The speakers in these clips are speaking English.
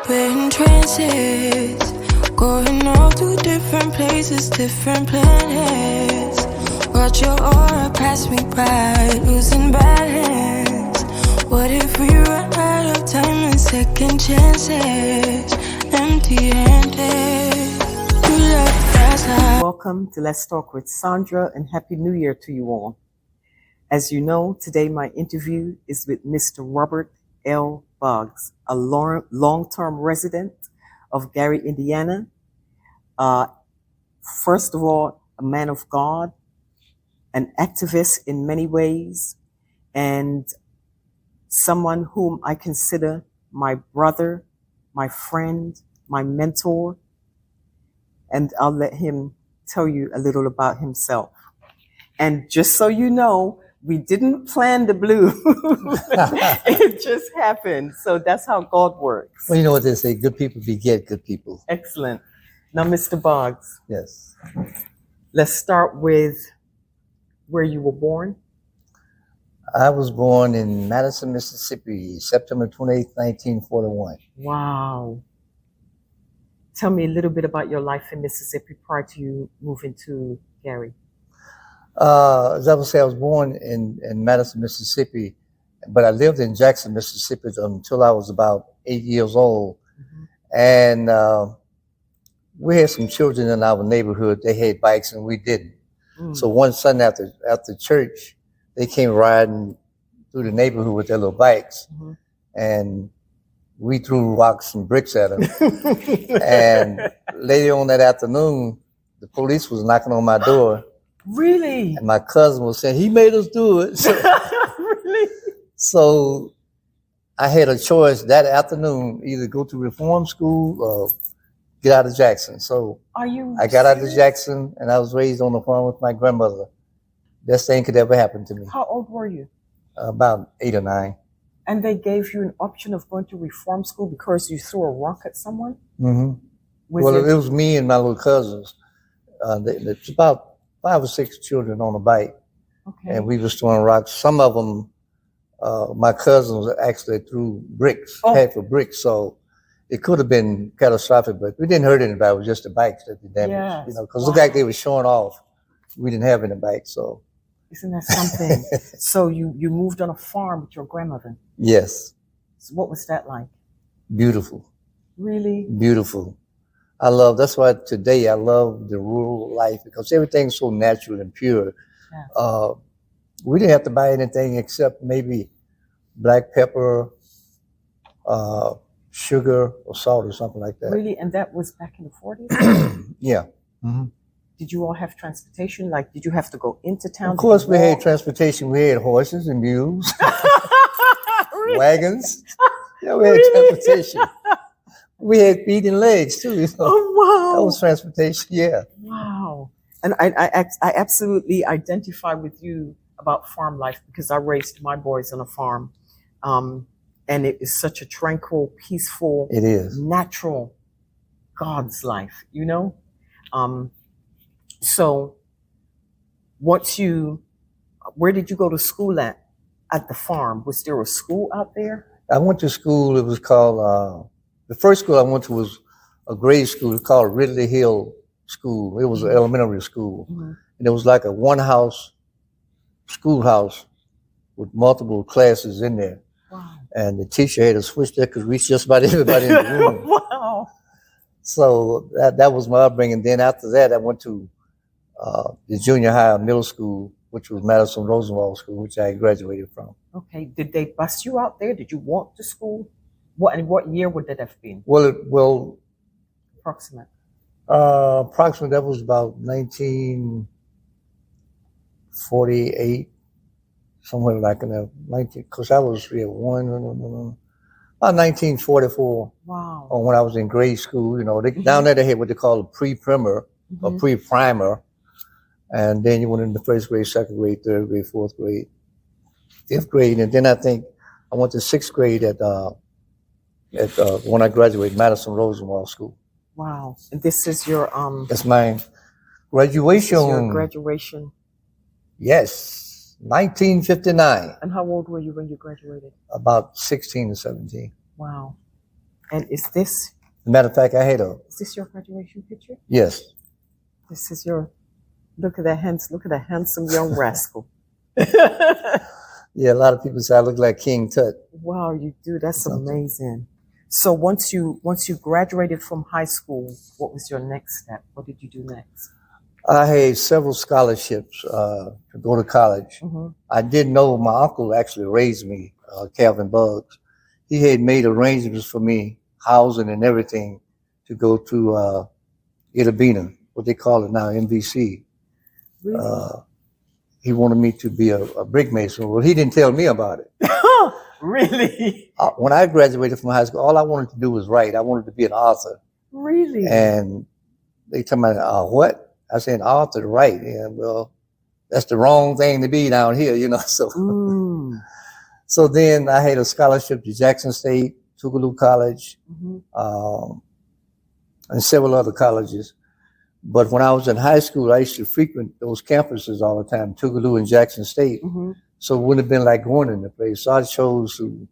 We're in trances, going all to different places, different planets. Watch your aura pass me by, losing balance. What if we run out of time and second chances? Empty-handed. You left fast life. Welcome to Let's Talk with Sandra, and Happy New Year to you all. As you know, today my interview is with Mr. Robert L. Boggs, a long-term resident of Gary, Indiana. First of all, a man of God, an activist in many ways, and someone whom I consider my brother, my friend, my mentor, and I'll let him tell you a little about himself. And just so you know, we didn't plan the blue. It just happened. So that's how God works. Well, you know what they say, good people beget good people. Excellent. Now, Mr. Boggs, Yes. let's start with where you were born. I was born in Madison, Mississippi, September 28th, 1941. Wow. Tell me a little bit about your life in Mississippi prior to you moving to Gary. As I would say, I was born in Madison, Mississippi, but I lived in Jackson, Mississippi until I was about 8 years old. Mm-hmm. And we had some children in our neighborhood. They had bikes and we didn't. Mm. So one Sunday after church, they came riding through the neighborhood with their little bikes. Mm-hmm. And we threw rocks and bricks at them. And later on that afternoon, the police was knocking on my door. Really? And my cousin was saying, he made us do it. So, really? So I had a choice that afternoon, either go to reform school or get out of Jackson. So I got out of Jackson and I was raised on the farm with my grandmother. Best thing could ever happen to me. How old were you? About 8 or 9. And they gave you an option of going to reform school because you threw a rock at someone? Mm-hmm. It was me and my little cousins. It's about 5 or 6 children on a bike. Okay. And we was throwing rocks. Some of them, my cousins actually threw bricks, half of bricks. So it could have been catastrophic, but we didn't hurt anybody. It was just the bikes that were damaged. Yes. You know, because it looked like they were showing off. We didn't have any bikes, so. Isn't that something? So you moved on a farm with your grandmother? Yes. So what was that like? Beautiful. Really? Beautiful. That's why today I love the rural life because everything's so natural and pure. Yeah. We didn't have to buy anything except maybe black pepper, sugar or salt or something like that. Really? And that was back in the 40s? Yeah. Mm-hmm. Did you all have transportation? Like, did you have to go into town? Of course we had transportation. We had horses and mules, really? Wagons. Yeah, we had transportation. We had feet and legs too. You know? Oh, wow. That was transportation, yeah. Wow. And I absolutely identify with you about farm life because I raised my boys on a farm. And it is such a tranquil, peaceful, it is natural God's life, you know? So where did you go to school at the farm? Was there a school out there? I went to school, it was called, the first school I went to was a grade school. It was called Ridley Hill School. It was an elementary school. Mm-hmm. And it was like a one-house schoolhouse with multiple classes in there. Wow. And the teacher had to switch there because reach just about everybody in the room. Wow. So that was my upbringing. Then after that, I went to the junior high middle school, which was Madison Rosenwald School, which I graduated from. Okay. Did they bus you out there? Did you walk to school? What year would that have been? Well, approximate. Approximately, that was about 1948, somewhere like in the 19. Because I was about 1944. Wow. Or when I was in grade school, you know, down there they had what they call a pre-primer or pre-primer, and then you went into first grade, second grade, third grade, fourth grade, fifth grade, and then I think I went to sixth grade at when I graduated Madison Rosenwald School. Wow. And this is your That's my graduation. This is your graduation. Yes. 1959. And how old were you when you graduated? About 16 or 17. Wow. And is this Matter of fact, is this your graduation picture? yes. This is your look at that handsome young rascal. Yeah, a lot of people say I look like King Tut. Wow, you do. That's Something. amazing. So once you graduated from high school, what was your next step? What did you do next? I had several scholarships to go to college. Mm-hmm. I didn't know my uncle actually raised me, Calvin Buggs. He had made arrangements for me, housing and everything, to go to Itabena, what they call it now, MVC. Really? He wanted me to be a brick mason. Well, he didn't tell me about it. Really? When I graduated from high school, all I wanted to do was write. I wanted to be an author. Really? And they told me, what? I said, an author to write. Yeah, well, that's the wrong thing to be down here, you know. So then I had a scholarship to Jackson State, Tougaloo College, and several other colleges. But when I was in high school, I used to frequent those campuses all the time, Tougaloo and Jackson State. Mm-hmm. So it wouldn't have been like going in the place. So I chose to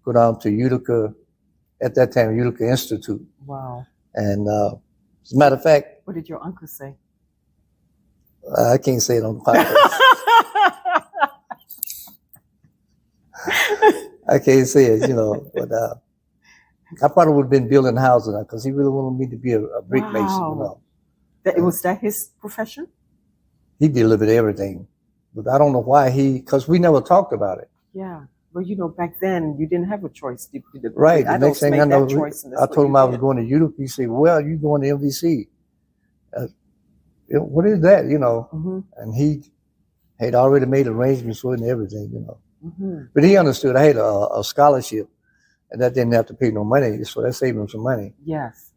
go down to Utica, at that time, Utica Institute. Wow. And as a matter of fact, What did your uncle say? I can't say it on the podcast. I can't say it, you know, but I probably would have been building houses because he really wanted me to be a brick mason, you know. Was that his profession? He delivered everything. But I don't know why because we never talked about it. Yeah. Well, you know, back then you didn't have a choice. Right. The next thing I know, I told him I was going. going to Utica. He said, well, you going to MVC. What is that, you know? Mm-hmm. And he had already made arrangements for it and everything, you know. Mm-hmm. But he understood I had a scholarship, and that didn't have to pay no money, so that saved him some money. Yes.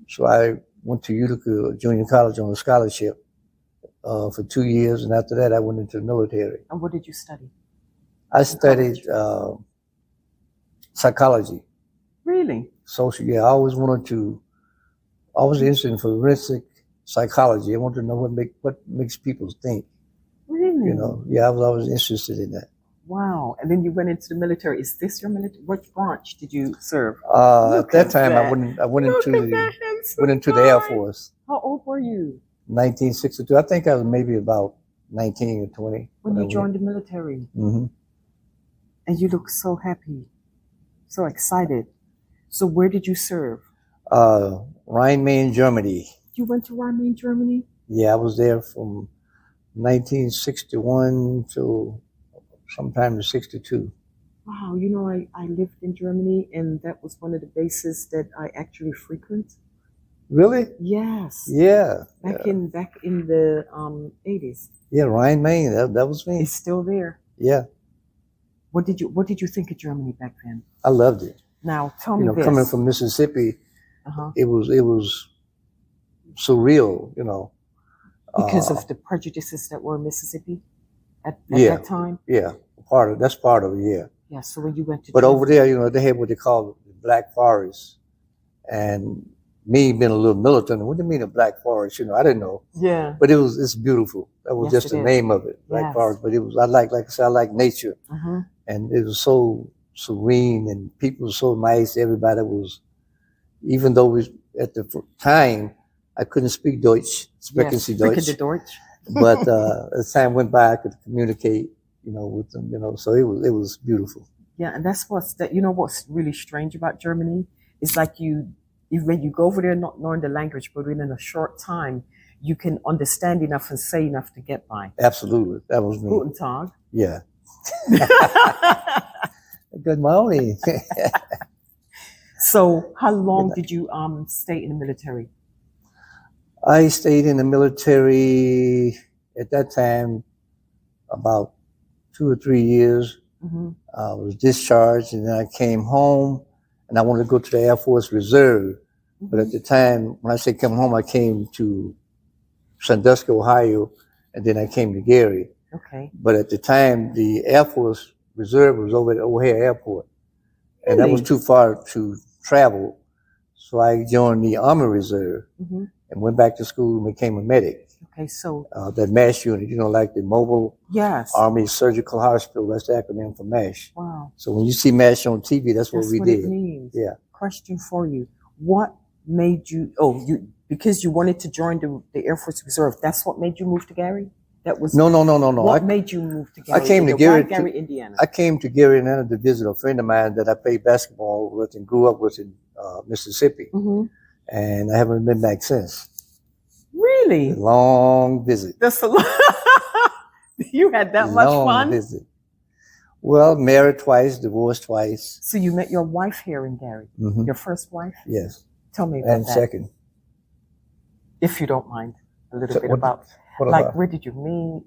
So I went to Utica Junior College on a scholarship for 2 years, and after that I went into the military. And what did you study? I studied psychology. Really? Social, yeah. I always interested in forensic psychology. I wanted to know what makes people think. Really? You know, yeah, I was always interested in that. Wow. And then you went into the military. Is this your military? What branch did you serve? At that time, I went into the Air Force. How old were you? 1962. I think I was maybe about 19 or 20. When you joined the military. Mm-hmm. And you look so happy, so excited. So where did you serve? Rhine-Main, Germany. You went to Rhine-Main, Germany? Yeah, I was there from 1961 to sometime in 62. Wow, you know, I lived in Germany, and that was one of the bases that I actually frequent. Really? Yes. Yeah. Back in the 80s. Yeah, Rhine-Main. That was me. It's still there. Yeah. What did you think of Germany back then? I loved it. Now tell me this. Coming from Mississippi, it was surreal, you know. Because of the prejudices that were in Mississippi at that time? Yeah. That's part of it, yeah. Yeah, so when you went to But over there, you know, they had what they call the Black Forest. And me being a little militant, what do you mean a Black Forest? You know, I didn't know. Yeah. But it's beautiful. That was just the name of it, Black Forest. But I like I said, I like nature. Mm-hmm. And it was so serene, and people were so nice. Everybody was, even though at the time, I couldn't speak Deutsch, sprechen Sie Deutsch. But as time went by, I could communicate, you know, with them, you know. So it was beautiful. Yeah, and that's what's really strange about Germany is like when you go over there not knowing the language, but within a short time, you can understand enough and say enough to get by. Absolutely, that was me. Guten Tag. Yeah. Good morning. So, how long did you stay in the military? I stayed in the military at that time about 2 or 3 years. Mm-hmm. I was discharged, and then I came home, and I wanted to go to the Air Force Reserve. Mm-hmm. But at the time, when I say come home, I came to Sandusky, Ohio, and then I came to Gary. Okay. But at the time, the Air Force Reserve was over at O'Hare Airport, and that was too far to travel. So I joined the Army Reserve and went back to school and became a medic. Okay, so that MASH unit, like the Mobile yes. Army Surgical Hospital. That's the acronym for MASH. Wow. So when you see MASH on TV, that's what we did. It means. Yeah. Question for you: what made you? Oh, because you wanted to join the Air Force Reserve. That's what made you move to Gary. That was no. What made you move to Gary? I came to Gary, Indiana. I came to Gary, Indiana to visit a friend of mine that I played basketball with and grew up with in Mississippi, and I haven't been back since. Really? A long visit. That's a lot. You had that much fun? Long visit. Well, married twice, divorced twice. So you met your wife here in Gary? Your first wife? Yes. Tell me about that. And second. If you don't mind, a little bit about. Where did you meet,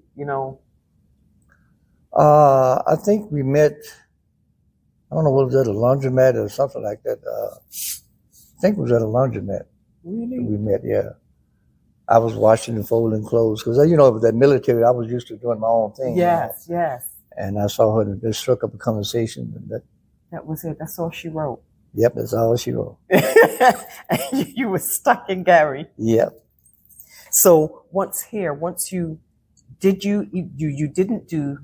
I think we met, I don't know, was it at a laundromat or something like that? I think it was at a laundromat. Really? We met, yeah. I was washing and folding clothes because, with that military, I was used to doing my own thing. Yes, yes. And I saw her and just struck up a conversation. And that was it. That's all she wrote. Yep, that's all she wrote. And you were stuck in Gary. Yep. So once you didn't do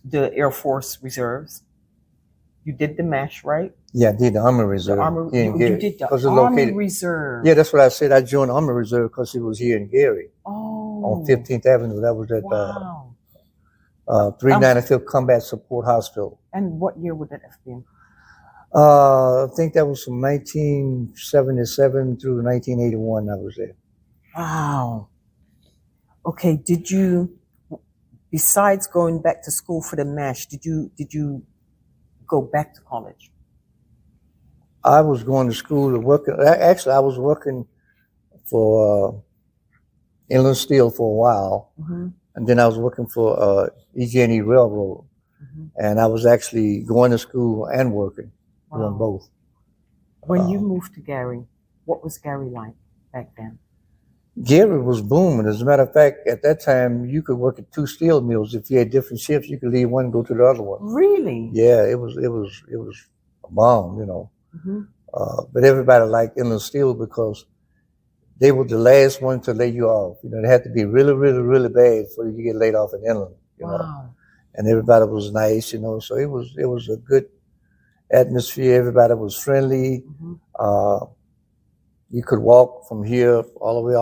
the Air Force Reserves. You did the MASH, right? Yeah, I did the Army Reserve. You did the Army Reserve. Yeah, that's what I said. I joined the Army Reserve because it was here in Gary. Oh. On 15th Avenue. That was at 395th Combat Support Hospital. And what year would that have been? I think that was from 1977 through 1981 I was there. Wow. Okay, did you, besides going back to school for the MASH, did you go back to college? I was going to school to work. Actually, I was working for Inland Steel for a while, and then I was working for EJ&E Railroad, and I was actually going to school and working, doing both. When you moved to Gary, what was Gary like back then? Gary was booming. As a matter of fact, at that time, you could work at 2 steel mills. If you had different shifts, you could leave one and go to the other one. Really? Yeah, it was a bomb, But everybody liked Inland Steel because they were the last one to lay you off. It had to be really, really, really bad for you to get laid off in Inland. Wow. And everybody was nice, So it was a good atmosphere. Everybody was friendly. You could walk from here all the way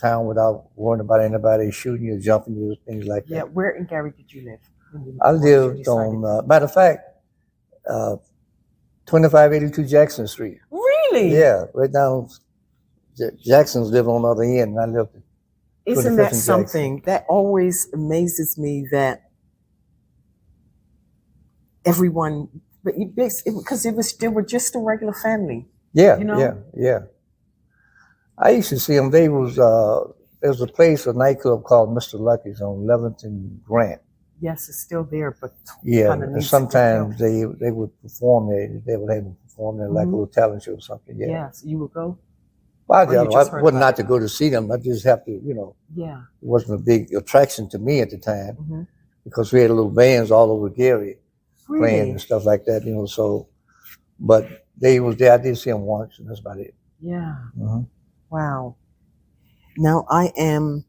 town without worrying about anybody shooting you, jumping you, things like that. Yeah, where in Gary did you live? I lived on, matter of fact, 2582 Jackson Street. Really? Yeah, right down. Jackson's lived on the other end, and I lived. Isn't that something that always amazes me that everyone, because they were just a regular family. Yeah, yeah. I used to see them. There was a nightclub called Mr. Lucky's on 11th and Grant. Yes, it's still there, but yeah. And sometimes they would perform there. They would have them perform there like a little talent show or something. Yeah. Yeah. So you would go. Well, I wasn't not to go to see them. I just have to, Yeah. It wasn't a big attraction to me at the time because we had little bands all over Gary playing and stuff like that. So, but they was there. I did see them once, and that's about it. Yeah. Wow. Now I am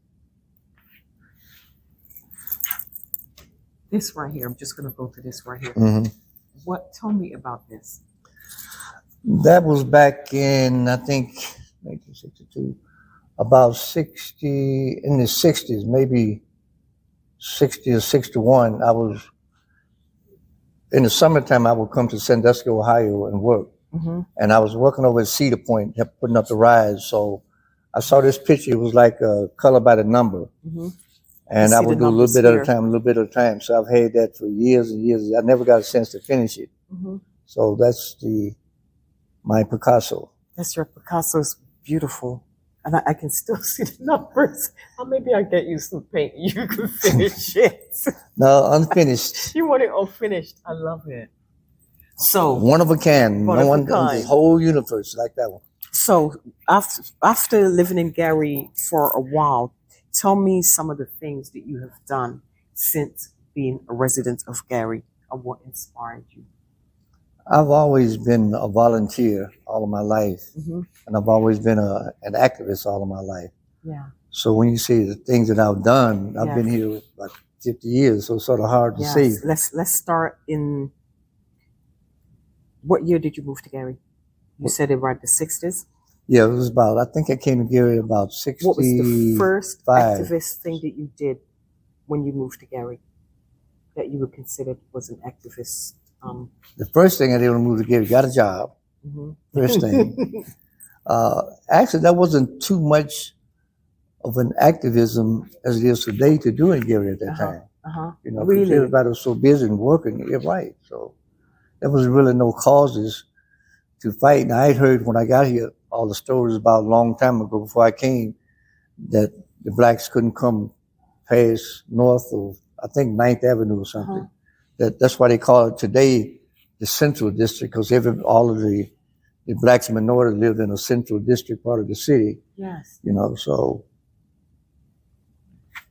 this right here. I'm just going to go to this right here. Tell me about this. That was back in, I think, 1962, about 60, in the 60s, maybe 60 or 61. I was, in the summertime, I would come to Sandusky, Ohio and work. And I was working over at Cedar Point, putting up the rides. So I saw this picture. It was like color by the number. And I would do a little bit at a time, So I've had that for years and years. I never got a chance to finish it. So that's my Picasso. That's your Picasso. It's beautiful. And I can still see the numbers. Or maybe I'll get you some paint. You can finish it. No, unfinished. You want it all finished. I love it. So one of a kind. No one in the whole universe like that one. So after living in Gary for a while, tell me some of the things that you have done since being a resident of Gary and what inspired you. I've always been a volunteer all of my life, and I've always been an activist all of my life. Yeah. So when you say the things that I've done, I've Yeah. been here about 50 years, so it's sort of hard to Yes. say. Let's start in. What year did you move to Gary? You said it right, the 60s. Yeah, it was about, I think I came to Gary about 65. What was the first activist thing that you did when you moved to Gary that you would consider was an activist? The first thing I did when I moved to Gary, got a job. Mhm. First thing. Actually, that wasn't too much of an activism as it is today to do in Gary at that time. You know, 'cause Really? everybody was so busy and working. You're right. So there was really no causes to fight. And I had heard when I got here all the stories about a long time ago before I came that the blacks couldn't come past north of, I think, 9th Avenue or something. That's why they call it today the Central District, because all of the blacks and minorities lived in a Central District part of the city. Yes. You know, so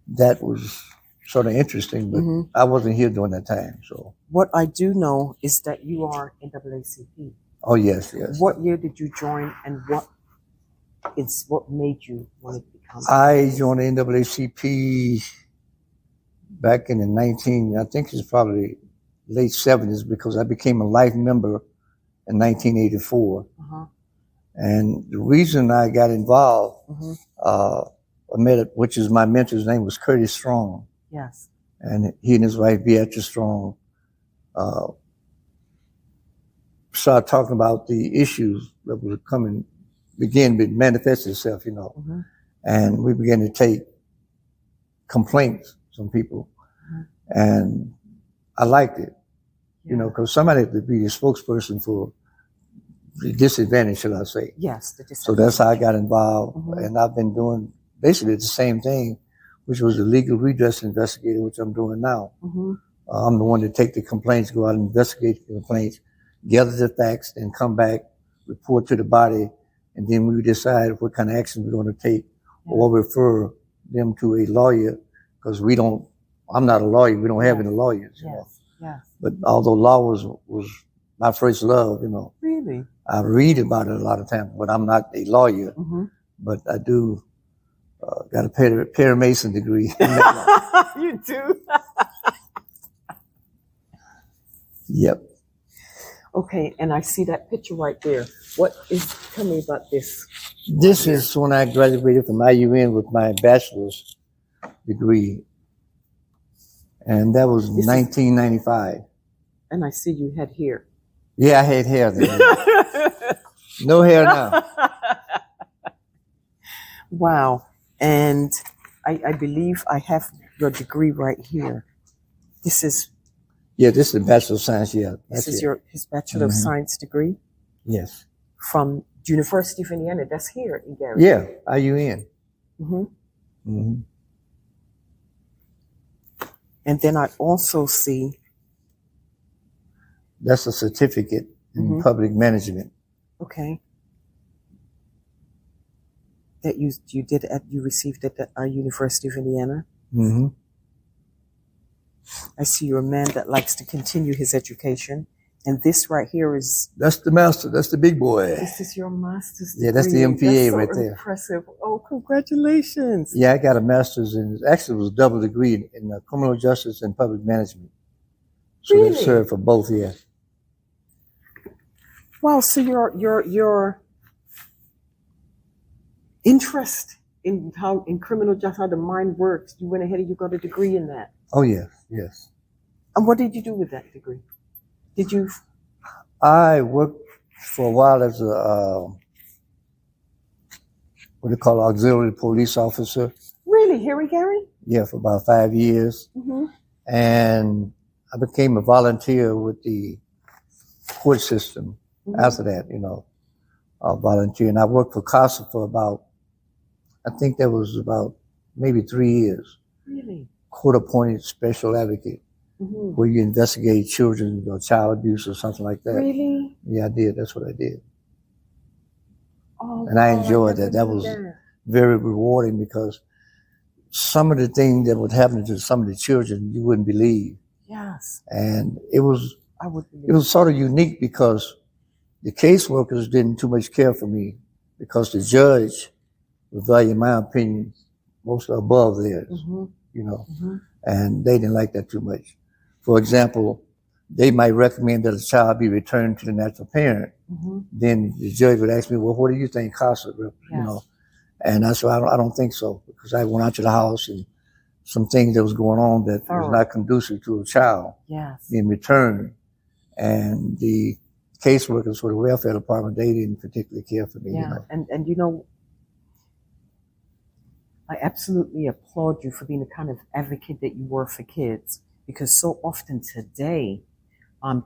that was sort of interesting, but I wasn't here during that time. So What I do know is that you are NAACP. oh yes, yes. What year did you join, and what made you want to become? I joined the NAACP back in I think it's probably late 70s, because I became a life member in 1984. And the reason I got involved, I met it, which is my mentor's name was Curtis Strong. Yes. And he and his wife, Beatrice Strong, started talking about the issues that were begin to manifest itself, you know. And we began to take complaints from people. And I liked it, you know, because somebody had to be the spokesperson for the disadvantage, shall I say. Yes. So that's how I got involved. And I've been doing basically the same thing, which was a legal redress investigator, which I'm doing now. I'm the one to take the complaints, go out and investigate the complaints, gather the facts, then come back, report to the body, and then we decide what kind of action we're going to take, or refer them to a lawyer, because I'm not a lawyer, we don't have any lawyers, you know. But although law was my first love, you know. Really? I read about it a lot of times, but I'm not a lawyer. But I do got a paramason degree. You do? Yep. Okay, and I see that picture right there. Tell me about this. This is when I graduated from IUN with my bachelor's degree. And that was 1995. And I see you had hair. Yeah, I had hair then. No hair now. Wow. And I believe I have your degree right here. This is the Bachelor of Science, yeah. This is his Bachelor of Science degree Yes. from University of Indiana. That's here in Gary. Yeah, IUN. And then I also see That's a certificate in public management. okay that you received at the University of Indiana. I see you're a man that likes to continue his education. And this right here That's the master. That's the big boy. This is your master's degree. Yeah, that's the MPA That's so right there. Impressive. Oh, congratulations. Yeah, I got a master's actually it was a double degree in criminal justice and public management. So Really? they served for both, yeah. Wow, so your interest in criminal justice, how the mind works, you went ahead and you got a degree in that. Oh, yes, yes. And what did you do with that degree? Did you? I worked for a while as a, what do you call it, auxiliary police officer. Really? Here in Gary? Yeah, for about 5 years. And I became a volunteer with the court system after that, you know, volunteer. And I worked for CASA for about, I think that was about maybe 3 years. Really? Court-appointed special advocate, where you investigate children or child abuse or something like that. Really? Yeah, I did. That's what I did. Oh, And I enjoyed that. That was very rewarding, because some of the things that would happen to some of the children, you wouldn't believe. Yes. And it was I would believe. it was sort of unique, because the caseworkers didn't too much care for me, because the judge would value my opinion mostly above theirs, and they didn't like that too much. For example, they might recommend that a child be returned to the natural parent. Then the judge would ask me, well, what do you think, CASA? And I said, I don't think so, because I went out to the house and some things that was going on that was not conducive to a child being returned. And the caseworkers for the welfare department, they didn't particularly care for me. And I absolutely applaud you for being the kind of advocate that you were for kids, because so often today,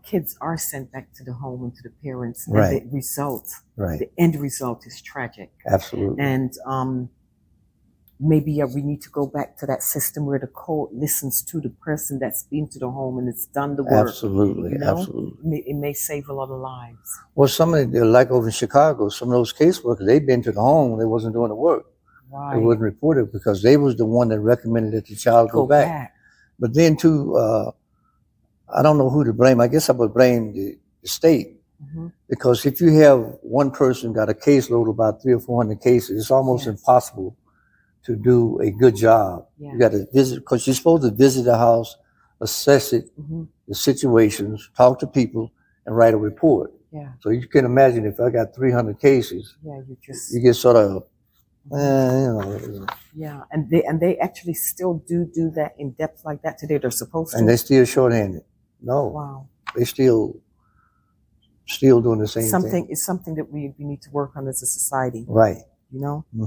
kids are sent back to the home and to the parents, and the result, the end result is tragic. Absolutely. And maybe we need to go back to that system where the court listens to the person that's been to the home and it's done the work. Absolutely, absolutely. It may save a lot of lives. Well, like over in Chicago, some of those caseworkers, they've been to the home, they wasn't doing the work. It wasn't reported because they was the one that recommended that the child go back. But then too, I don't know who to blame. I guess I would blame the state, because if you have one person got a caseload of about 300 or 400 cases, it's almost impossible to do a good job. You got to visit, because you're supposed to visit the house, assess it, the situations, talk to people, and write a report. So you can imagine if I got 300 cases, you get sort of, and they actually still do that in depth like that today. They're supposed to, and they're still shorthanded. No, wow, they still doing the same thing. It's something that we need to work on as a society, right?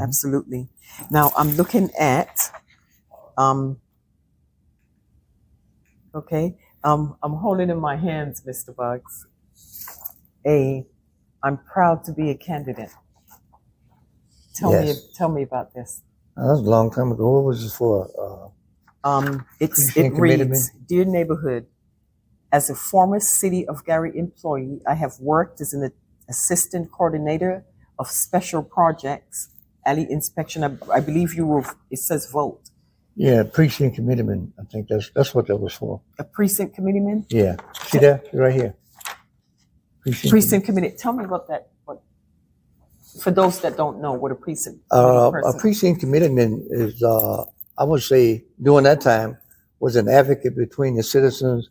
Absolutely. Now I'm looking at, okay, I'm holding in my hands, Mr. Buggs, I'm proud to be a candidate. Tell me about this. That was a long time ago. What was this for? It reads, Dear Neighborhood, as a former City of Gary employee, I have worked as an assistant coordinator of special projects, alley inspection. I believe it says vote. Yeah, precinct committeeman. I think that's what that was for. A precinct committeeman? Yeah. See that? Right here. Precinct committee. Tell me about that. For those that don't know what a precinct a precinct committeeman is, I would say, during that time, was an advocate between the citizens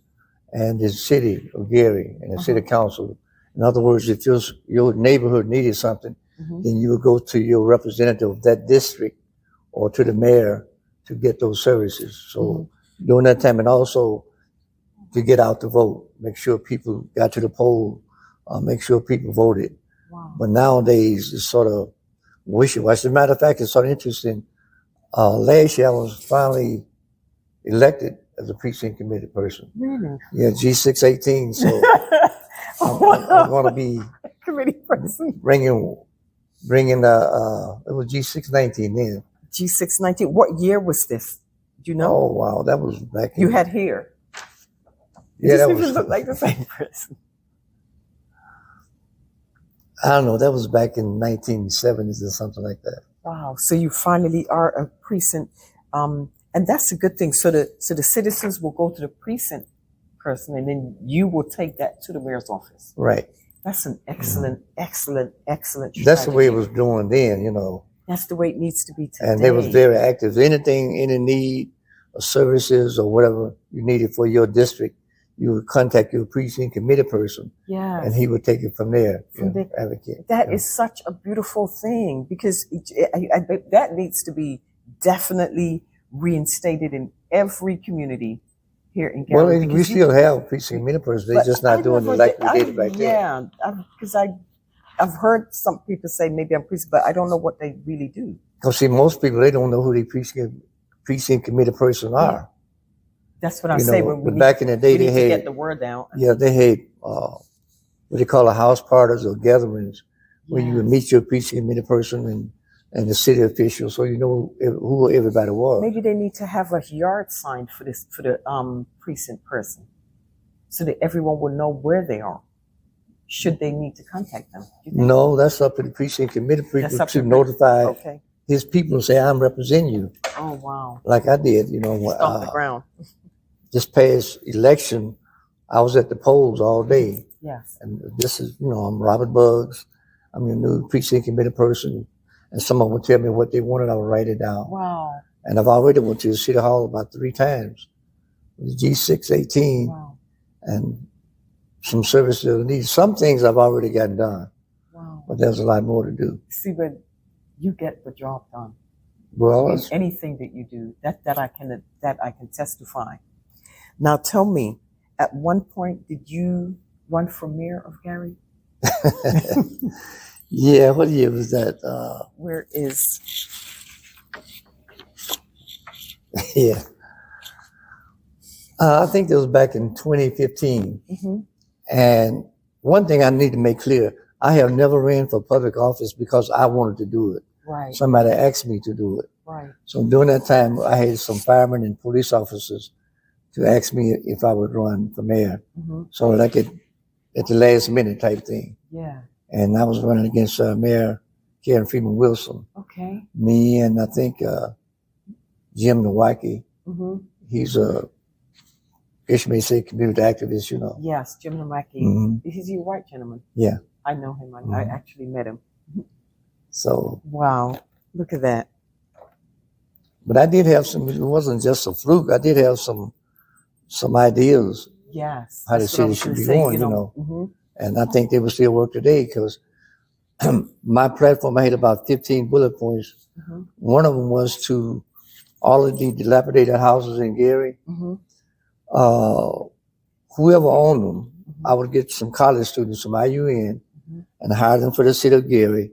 and the city of Gary and the city council. In other words, if your neighborhood needed something, then you would go to your representative of that district or to the mayor to get those services. So during that time, and also to get out to vote, make sure people got to the poll, make sure people voted. Wow. But nowadays, it's sort of wishy-washy. As a matter of fact, it's sort of interesting. Last year, I was finally elected as a precinct committee person. Really? Yeah, G618. So I'm going to be committee person. Bringing it was G619 then. G619. What year was this? Do you know? Oh wow, that was back. You had hair. Yeah, that was look like the same person. I don't know. That was back in 1970s or something like that. Wow. So you finally are a precinct, and that's a good thing. So the citizens will go to the precinct person, and then you will take that to the mayor's office. Right. That's an excellent strategy. That's the way it was doing then, That's the way it needs to be today. And they was very active. Anything, any need of services or whatever you needed for your district, you would contact your precinct committee person. Yeah. And he would take it from there. Advocate. That is such a beautiful thing, because that needs to be definitely reinstated in every community here in Gary. Well, we still have precinct committee persons. They're just not doing it like we did back then. Yeah, because I've heard some people say maybe I'm precinct, but I don't know what they really do. Because see, most people, they don't know who the precinct committee person are. That's what I'm saying. But back in the day, they had get the word out. Yeah, they had what they call house parties or gatherings, where you would meet your precinct committee person and the city officials, so you know who everybody was. Maybe they need to have a yard sign for the precinct person, so that everyone will know where they are, should they need to contact them. No, that's up to the precinct committee people to notify his people and say, I'm representing you. Oh, wow. Like I did, off the ground. This past election, I was at the polls all day. Yes. And this is, I'm Robert Buggs. I'm your new precinct committee person. and someone would tell me what they wanted. I would write it down. Wow. And I've already went to the City Hall about 3 times. The G618 Wow. and some services needed. Some things I've already gotten done, Wow. but there's a lot more to do. See, but you get the job done. Well, In anything that you do, that I can testify. Now tell me, at one point, did you run for mayor of Gary? yeah, what year was that? Where is? Yeah. I think it was back in 2015. Mm-hmm. And one thing I need to make clear, I have never ran for public office because I wanted to do it. Right. Somebody asked me to do it. Right. So during that time, I had some firemen and police officers to ask me if I would run for mayor. Mm-hmm. So like at the last minute type thing. Yeah. And I was running against Mayor Karen Freeman Wilson. Okay. Me and I think Jim Nowacki. Mm-hmm. He's a, I guess you may say, community activist, you know. Yes, Jim Nowacki. Mm-hmm. Is he a white gentleman? Yeah. I know him. I Mhm. actually met him. So, Wow. Look at that. but I did have some, it wasn't just a fluke. I did have some ideas Yes. how the That's what I city was should gonna be say, going, you know. Mm-hmm. And I think they will still work today because my platform, I had about 15 bullet points. Mm-hmm. One of them was to all of the dilapidated houses in Gary, Mm-hmm. whoever owned them, Mm-hmm. I would get some college students from IUN Mhm. and hire them for the city of Gary.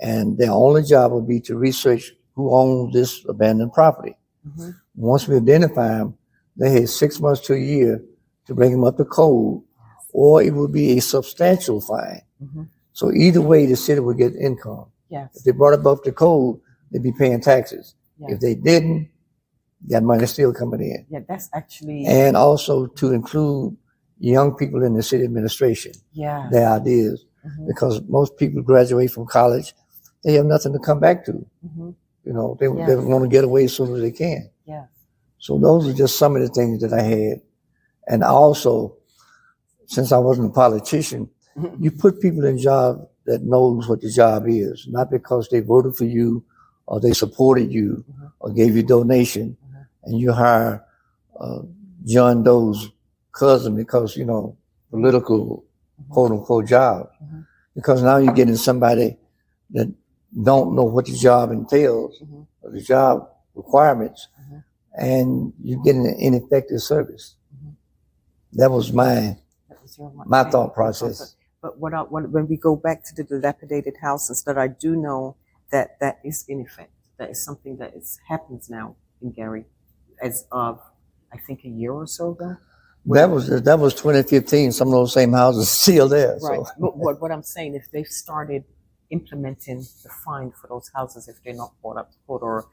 And their only job would be to research who owns this abandoned property. Mm-hmm. Once we identify them, they had 6 months to a year to bring them up to code, or it would be a substantial fine. Mm-hmm. So either way, the city would get income. Yes. If they brought it up to code, they'd be paying taxes. Yes. If they didn't, that money still coming in. Yeah, that's actually. And also to include young people in the city administration, Yeah. their ideas, Mm-hmm. because most people graduate from college, they have nothing to come back to. Mm-hmm. You know, they Yeah. want to get away as soon as they can. Yeah. So those are just some of the things that I had. And also, since I wasn't a politician, Mm-hmm. you put people in jobs that knows what the job is, not because they voted for you or they supported you Mhm. or gave you donation, Mhm. and you hire John Doe's cousin because, you know, political quote unquote job. Mhm. Because now you're getting somebody that don't know what the job entails Mhm. or the job requirements, Mhm. and you're getting an ineffective service. Mhm. That was my That was your my thought process. But when we go back to the dilapidated houses, that I do know that is in effect. That is something that happens now in Gary, as of I think a year or so ago. That was 2015. Some of those same houses are still there. Right. So But what I'm saying, if they've started implementing the fine for those houses if they're not brought up to court, or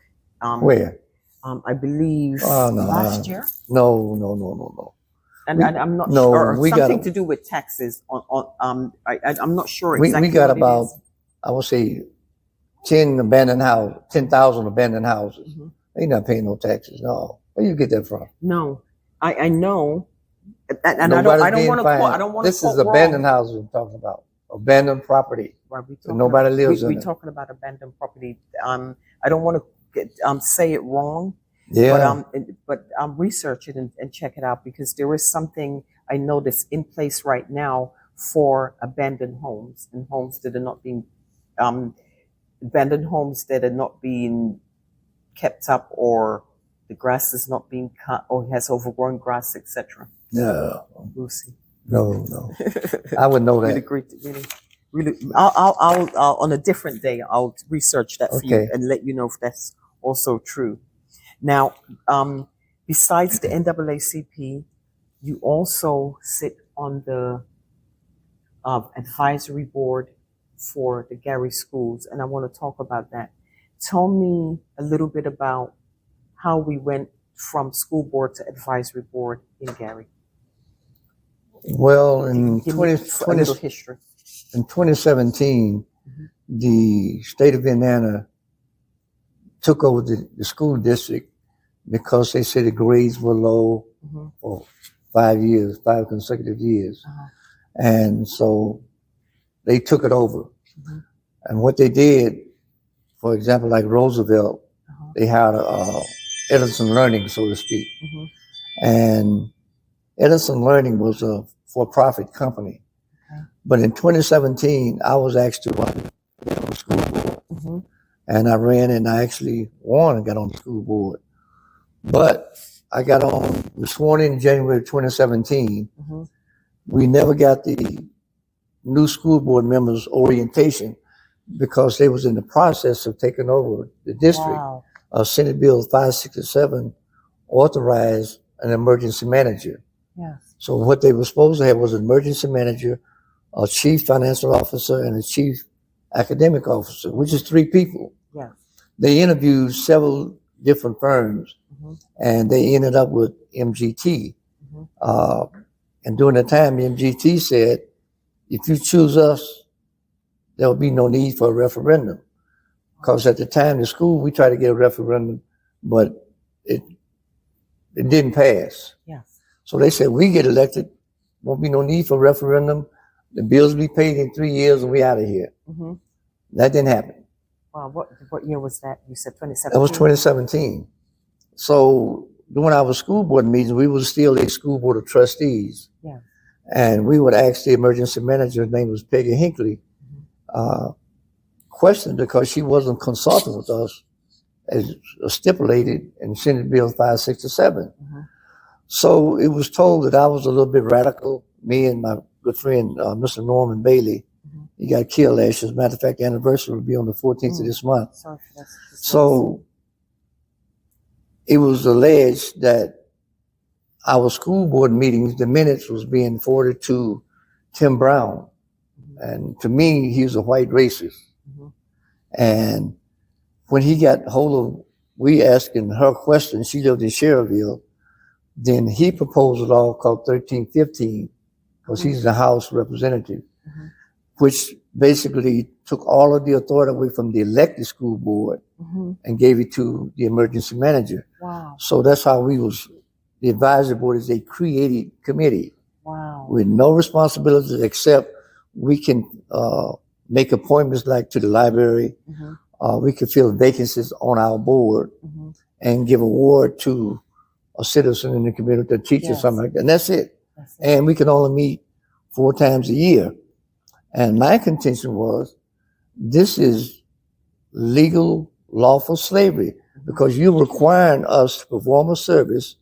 where? I believe Oh, no, last year, No. and I'm not no, sure, we something got- to do with taxes. I'm not sure We exactly. got what it about, is. I would say, 10,000 abandoned houses. Mhm. They not paying no taxes. No, where you get that from? No, I know, and I Nobody's don't being want to fined. quote. I don't want to. This is abandoned houses we're talking about. Abandoned property. Right, nobody lives in We're it. talking about abandoned property. I don't want to say it wrong. Yeah. But research it and check it out, because there is something I noticed in place right now for abandoned homes and homes that are not being abandoned homes that are not being kept up, or the grass is not being cut, or has overgrown grass, etc. No. We'll see. No. I would know Really that. great. Really. I'll on a different day. I'll research that for you Okay. and let you know if that's also true. Now, besides the NAACP, you also sit on the advisory board for the Gary schools, and I want to talk about that. Tell me a little bit about how we went from school board to advisory board in Gary. Well, in Give me a little history. in 2017, the state of Indiana took over the school district because they said the grades were low Mhm. for 5 consecutive years. Uh-huh. And so they took it over. Mhm. And what they did, For example, like Roosevelt, they had Edison Learning, so to speak. And Edison Learning was a for-profit company. But in 2017, I was asked to run on the school board. And I ran and I actually won and got on the school board. But I got on, was sworn in January 2017. We never got the new school board members orientation because they was in the process of taking over the district. Senate Bill 567 authorized an emergency manager. So what they were supposed to have was an emergency manager, a chief financial officer, and a chief academic officer, which is 3 people. They interviewed several different firms, and they ended up with MGT. And during the time, MGT said, if you choose us, there will be no need for a referendum. Because at the time, the school, we tried to get a referendum, but it didn't pass. So they said, we get elected, won't be no need for a referendum. The bills will be paid in 3 years and we out of here. That didn't happen. Wow, what year was that? You said 2017? That was 2017. So during our school board meetings, we were still a school board of trustees. And we would ask the emergency manager, her name was Peggy Hinckley, questions because she wasn't consulting with us as stipulated in Senate Bill 567. So it was told that I was a little bit radical. Me and my good friend, Mr. Norman Bailey, he got killed last year. As a matter of fact, the anniversary will be on the 14th of this month. So it was alleged that our school board meetings, the minutes was being forwarded to Tim Brown. And to me, he was a white racist. And when he got hold of, we asking her questions, she lived in Cherville, then he proposed a law called 1315, because he's the House representative, which basically took all of the authority away from the elected school board and gave it to the emergency manager. So that's how we was, the advisory board is a created committee with no responsibilities except we can make appointments like to the library. We can fill vacancies on our board and give award to a citizen in the community, a teacher, something like that. And that's it. And we can only meet 4 times a year. And my contention was, this is legal, lawful slavery because you're requiring us to perform a service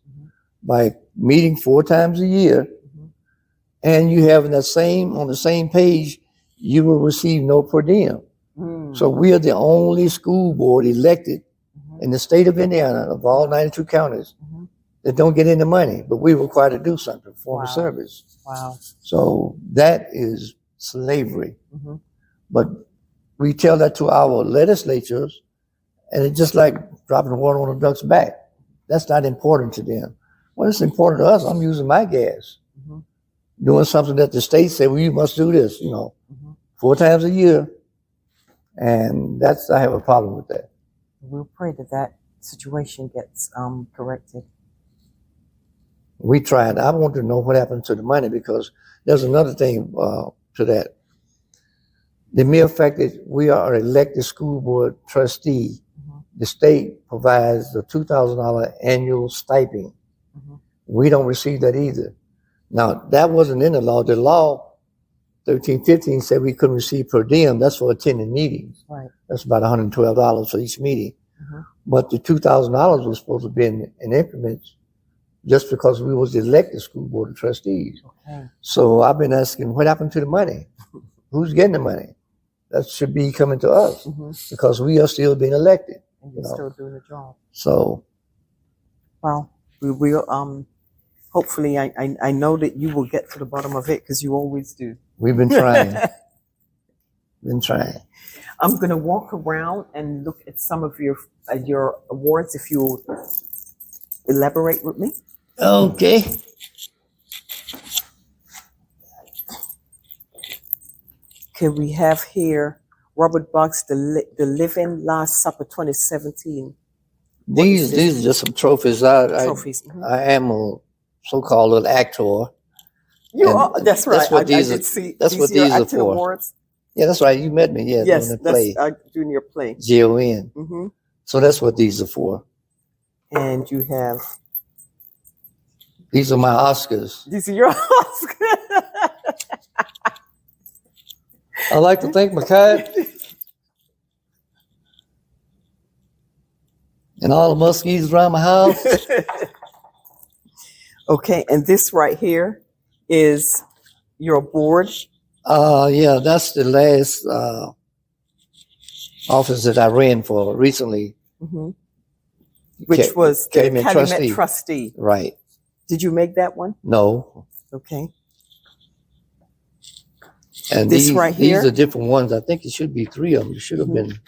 by meeting 4 times a year, and you have on the same page, you will receive no per diem. So we are the only school board elected in the state of Indiana of all 92 counties that don't get any money, but we're required to do something, perform a service. So that is slavery. But we tell that to our legislatures, and it's just like dropping water on a duck's back. That's not important to them. Well, it's important to us. I'm using my gas, doing something that the state said, well, you must do this, 4 times a year. And I have a problem with that. We'll pray that situation gets corrected. We tried. I want to know what happened to the money because there's another thing to that. The mere fact that we are an elected school board trustee, the state provides the $2,000 annual stipend. We don't receive that either. Now, that wasn't in the law. The law, 1315, said we couldn't receive per diem. That's for attending meetings. That's about $112 for each meeting. But the $2,000 was supposed to be in increments just because we was the elected school board of trustees. So I've been asking, what happened to the money? Who's getting the money? That should be coming to us because we are still being elected. And you're still doing the job. So, well, we will. Hopefully, I know that you will get to the bottom of it because you always do. We've been trying. I'm going to walk around and look at some of your awards. If you elaborate with me. Okay. Okay, we have here Robert Boggs, the Living Last Supper 2017. These are just some trophies. Trophies. I am a so-called little actor. You are. That's right. That's what these I are. did see. That's what these are for. Awards. Yeah, that's right. You met me. Yeah, Yes, doing the that's play. doing your play. JON. Mm-hmm. So that's what these are for. And you have These are my Oscars. these are your Oscars. I like to thank my cat and all the muskies around my house. Okay, and this right here is your board. Yeah, that's the last office that I ran for recently. Mm-hmm. Which was the Calumet trustee. Right. Did you make that one? No. Okay. And this right here? These are different ones. I think it should be 3 of them. It should have been.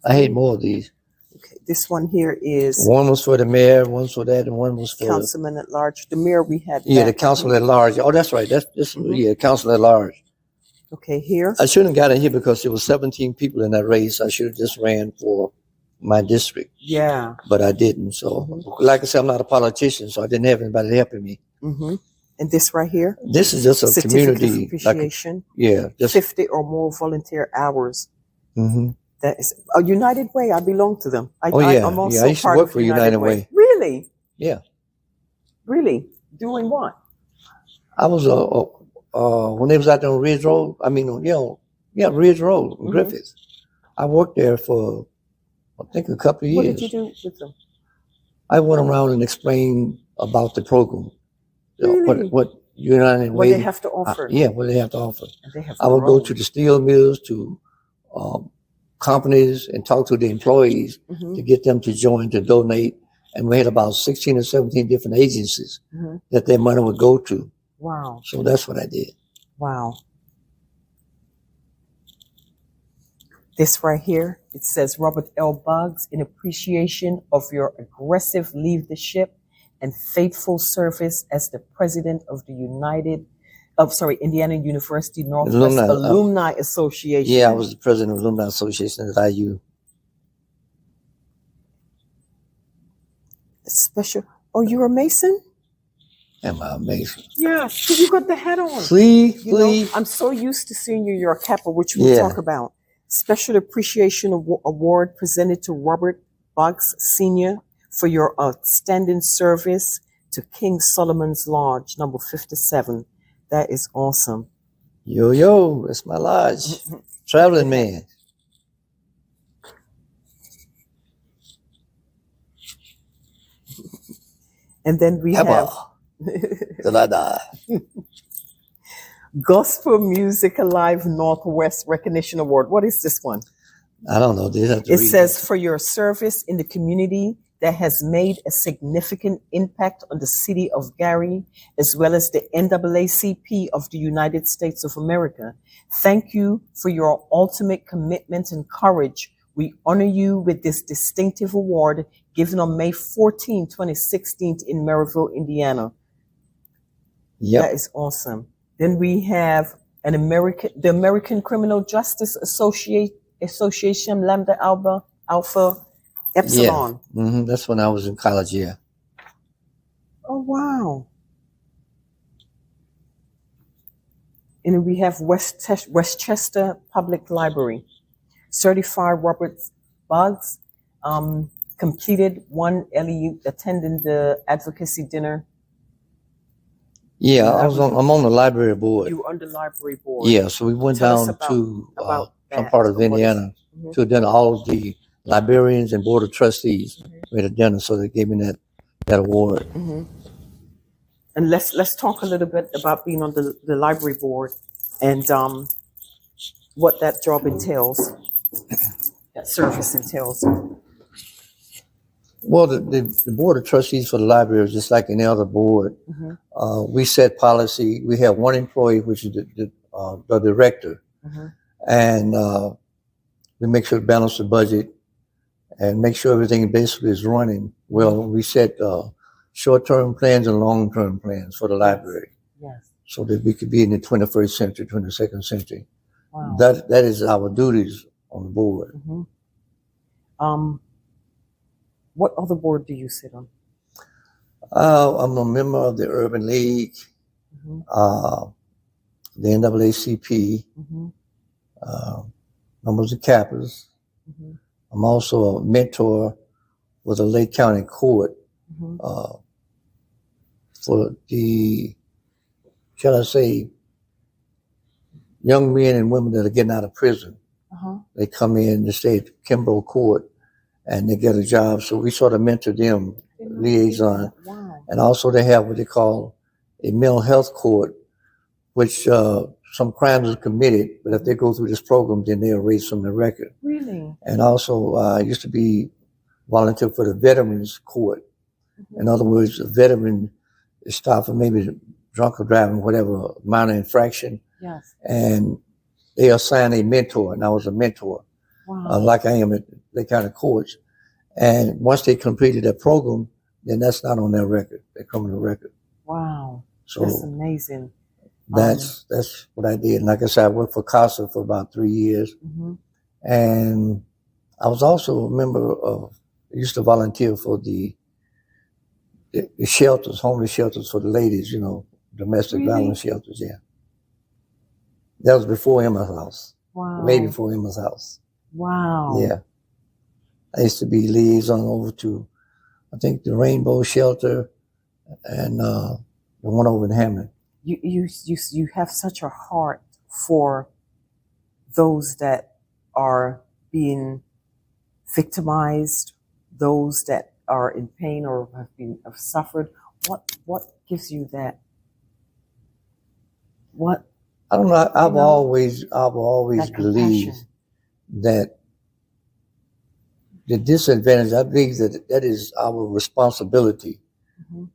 I had more of these. Okay. This one here is. One was for the mayor, one for that, and one was for councilman at large. The mayor we had. Yeah, the council at large. Oh, that's right. That's yeah, council at large. Okay, here. I shouldn't have got in here because there was 17 people in that race. I should have just ran for my district. Yeah. But I didn't. So, like I said, I'm not a politician, so I didn't have anybody helping me. Mm-hmm. And this right here? This is just a certificate community. Of appreciation. Just 50 or more volunteer hours. Mm-hmm. That is a United Way. I belong to them. I'm also I used to work for United Way. Really? Yeah. Really? Doing what? I was when they was out there on Ridge Road. I mean, Ridge Road, in Griffith. I worked there for I think a couple of years. What did you do with them? I went around and explained about the program. Really? What United Way. What they have to offer. What they have to offer. And they have I would go to the steel mills, to companies, and talk to the employees to get them to join, to donate. And we had about 16 or 17 different agencies that their money would go to. Wow. So that's what I did. Wow. This right here, it says Robert L. Buggs, in appreciation of your aggressive leadership and faithful service as the president of the Indiana University Northwest Alumni Association. Yeah, I was the president of the Alumni Association at IU. Special. Oh, you're a Mason? Am I a Mason? Yeah, you got the hat on. Please. I'm so used to seeing you're a Kappa, which we'll talk about. Special Appreciation Award presented to Robert Buggs Sr. for your outstanding service to King Solomon's Lodge, number 57. That is awesome. Yo, that's my lodge. Traveling man. And then we have Gospel Music Alive Northwest Recognition Award. What is this one? I don't know. It says for your service in the community that has made a significant impact on the city of Gary, as well as the NAACP of the United States of America. Thank you for your ultimate commitment and courage. We honor you with this distinctive award given on May 14, 2016 in Maryville, Indiana. Yep. That is awesome. Then we have the American Criminal Justice Association Lambda Alpha Epsilon. Yeah. That's when I was in college, yeah. Oh, wow. And then we have Westchester Public Library. Certified Robert Buggs, completed one LEU, attending the advocacy dinner. Yeah, I'm on the library board. You were on the library board. Yeah, so we went down to some part of Indiana to dinner. All of the librarians and board of trustees we had a dinner, so they gave me that award. And let's talk a little bit about being on the library board and what that job entails, that service entails. Well, the board of trustees for the library is just like any other board. We set policy. We have one employee, which is the director, and we make sure to balance the budget and make sure everything basically is running well. We set short-term plans and long-term plans for the library, so that we could be in the 21st century, 22nd century. Wow. That is our duties on the board. What other board do you sit on? I'm a member of the Urban League, the NAACP, members of Kappas. Mm-hmm. I'm also a mentor with the Lake County Court Mm-hmm. for the, shall I say, young men and women that are getting out of prison. Uh-huh. They come in, they stay at Kimbrough Court, and they get a job. So we sort of mentor them, liaison. Wow. And also they have what they call a mental health court, which some crimes are committed, but if they go through this program, then they erase from the record. Really? And also I used to be volunteer for the Veterans Court. Mm-hmm. In other words, a veteran is stopped for maybe drunk or driving, whatever minor infraction, Yes. and they assign a mentor, and I was a mentor, Wow. like I am at Lake County Courts. And once they completed that program, then that's not on their record. They come on the record. Wow. So That's amazing. that's what I did. And like I said, I worked for CASA for about 3 years. Mm-hmm. And I was also a member of, I used to volunteer for the shelters, homeless shelters for the ladies, you know, domestic Really? violence shelters, yeah. That was before Emma's house, Wow. way before Emma's house. Wow. Yeah. I used to be liaison over to, I think, the Rainbow Shelter and the one over in Hammond. You have such a heart for those that are being victimized, those that are in pain or have suffered. What gives you that? What? I don't know. I've know, always that believed compassion. that the disadvantage, I believe that is our responsibility Mm-hmm.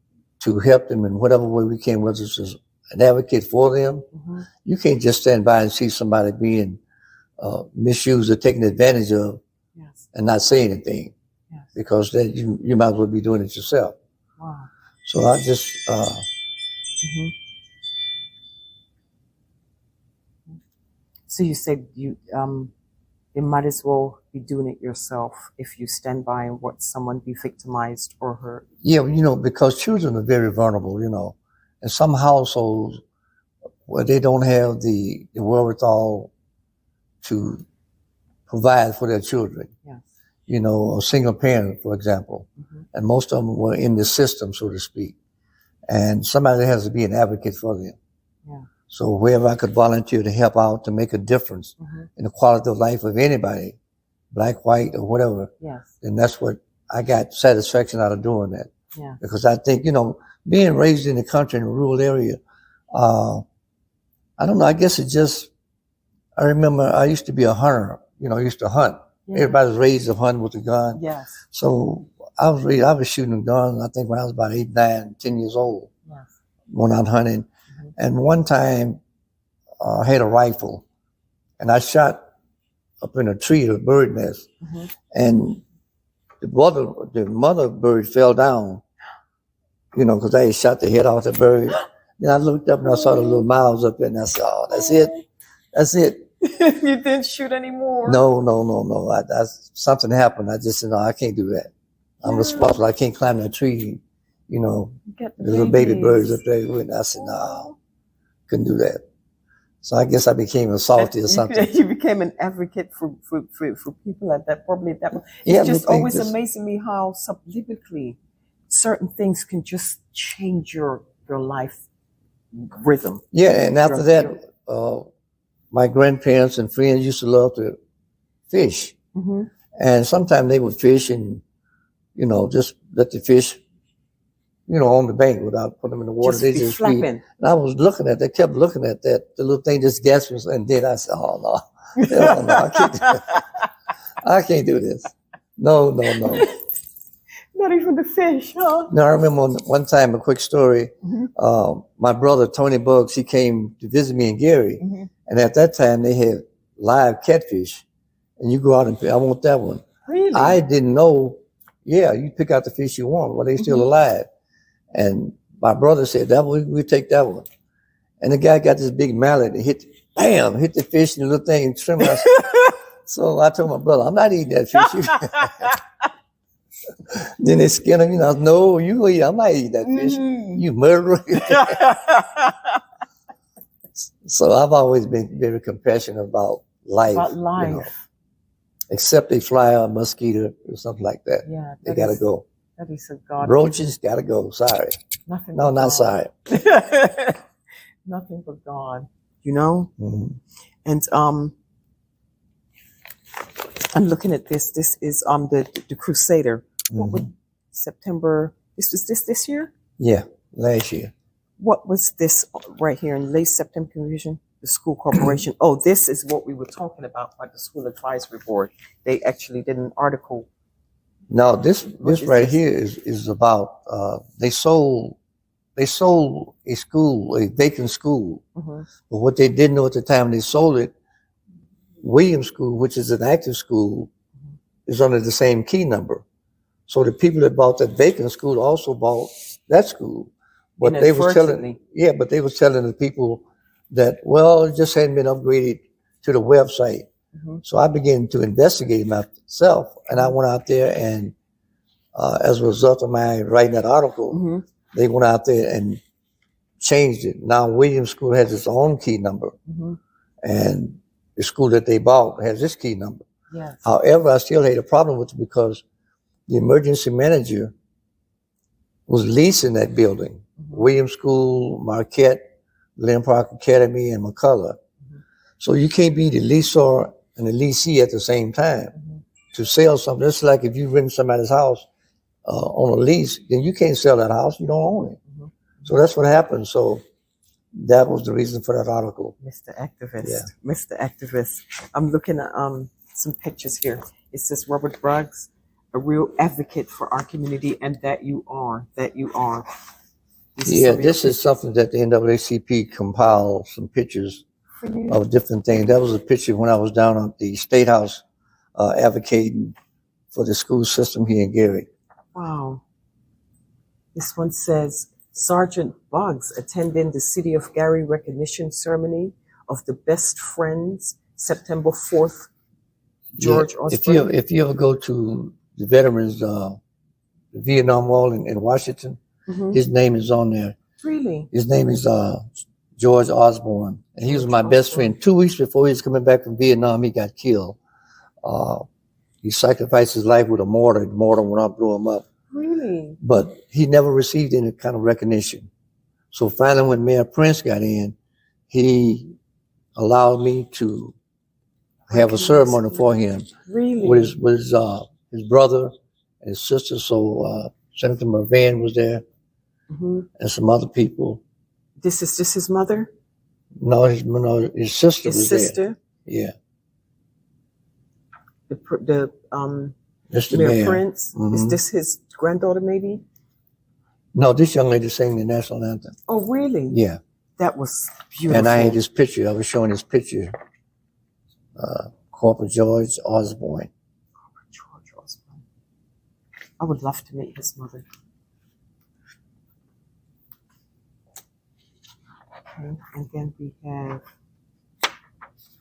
to help them in whatever way we can, whether it's just an advocate for them. Mm-hmm. You can't just stand by and see somebody being misused or taken advantage of Yes. and not say anything, Yes. because then you might as well be doing it yourself. Wow. So I just, Mm-hmm. So you said you might as well be doing it yourself if you stand by and watch someone be victimized or hurt. yeah, you know, because children are very vulnerable, you know, and some households where they don't have the wherewithal to provide for their children. Yes. You know, a single parent, for example, Mm-hmm. and most of them were in the system, so to speak, and somebody has to be an advocate for them. Yeah. So wherever I could volunteer to help out, to make a difference Mm-hmm. in the quality of life of anybody, black, white, or whatever, Yes. then that's what I got satisfaction out of doing that. Yeah. Because I think, you know, being raised in the country in a rural area, I don't know, I guess it just, I remember I used to be a hunter, you know, I used to hunt. Yeah. Everybody's raised to hunt with a gun. Yes. So I was shooting a gun, I think when I was about 8, 9, 10 years old, Yes. going out hunting. Mm-hmm. And one time I had a rifle and I shot up in a tree, a bird nest, Mm-hmm. and the mother bird fell down, you know, because I had shot the head off the bird. Then I looked up and I saw the little mouths up there, and I said, "Oh, that's it, that's it." You didn't shoot anymore. No. Something happened. I just said, "No, I can't do that. I'm responsible. I can't climb that tree." You know, Get the the little baby babies. birds up there. And I said, "No, couldn't do that." So I guess I became a salty or something. You became an advocate for people at that probably at that point. It's Yeah, just but always just- amazing me how subliminally certain things can just change your life rhythm. Yeah, and after Your- that, my grandparents and friends used to love to fish. Mm-hmm. And sometimes they would fish and, you know, just let the fish, you know, on the bank without putting them in the water. Just They be just feed. flapping. And I was looking at that, kept looking at that, the little thing just gasping. And then I said, "Oh, no. Hell no, I can't do that. I can't do this. No. Not even the fish, huh? Now, I remember one time, a quick story, Mm-hmm. my brother, Tony Buggs, he came to visit me in Gary. Mm-hmm. And at that time, they had live catfish. And you go out and pick, I want that one. Really? I didn't know, yeah, you pick out the fish you want, well, they still Mm-hmm. alive. And my brother said, that one, we take that one. And the guy got this big mallet and hit the fish and the little thing and trim it. So I told my brother, I'm not eating that fish. Then they skin him, you know, no, you eat, I'm not eating that fish. Mhm. You murderer. So I've always been very compassionate about life. About You know. life. Except they fly a mosquito or something like that. Yeah. They gotta go. That is a God. Roaches gotta go. Sorry. Nothing. No, but not God. sorry. Nothing but God. You know? Mm-hmm. And I'm looking at this. This is the Crusader. What would September? This year? Yeah, last year. What was this right here in late September confusion? The school corporation. Oh, this is what we were talking about by the school advisory board. They actually did an article. No, this is right this? here is about they sold a school, a vacant school. Mm-hmm. But what they didn't know at the time they sold it, Williams School, which is an active school, is under the same key number. So the people that bought that vacant school also bought that school. But they was telling the people that, well, it just hadn't been upgraded to the website. Mm-hmm. So I began to investigate myself, and I went out there, and as a result of my writing that article, Mm-hmm. they went out there and changed it. Now Williams School has its own key number, Mm-hmm. and the school that they bought has this key number. Yes. However, I still had a problem with it because the emergency manager was leasing that building. Mm-hmm. Williams School, Marquette, Glen Park Academy, and McCullough. Mm-hmm. So you can't be the leaser and the leasee at the same time. Mm-hmm. To sell something, it's like if you rent somebody's house on a lease, then you can't sell that house. You don't own it. Mm-hmm. So that's what happened. So that was the reason for that article. Mr. Activist. Yeah. Mr. Activist. I'm looking at some pictures here. It says Robert Bruggs, a real advocate for our community, and that you are. This is something that the NAACP compiled some pictures of different things. That was a picture when I was down at the State House advocating for the school system here in Gary. Wow. This one says Sergeant Buggs attending the City of Gary recognition ceremony of the Best Friends, September 4th. George Osborne. If you ever go to the veterans, the Vietnam Wall in Washington, Mm-hmm. his name is on there. Really? His name is George Osborne, and he was my best friend. 2 weeks before he was coming back from Vietnam, he got killed. He sacrificed his life with a mortar. The mortar went up, blew him up. Really? But he never received any kind of recognition. So finally, when Mayor Prince got in, he allowed me to have a ceremony for him. Really? With his brother and his sister. So Senator Mervan was there, Mm-hmm. and some other people. This is just his mother? No, his sister His was sister? there. Yeah. The Mr. Mayor Mayor. Prince? Mhm. Is this his granddaughter, maybe? No, this young lady sang the national anthem. Oh, really? Yeah. That was beautiful. And I had this picture. I was showing this picture. Corporal George Osborne. George Osborne. I would love to meet his mother. Okay. And then we have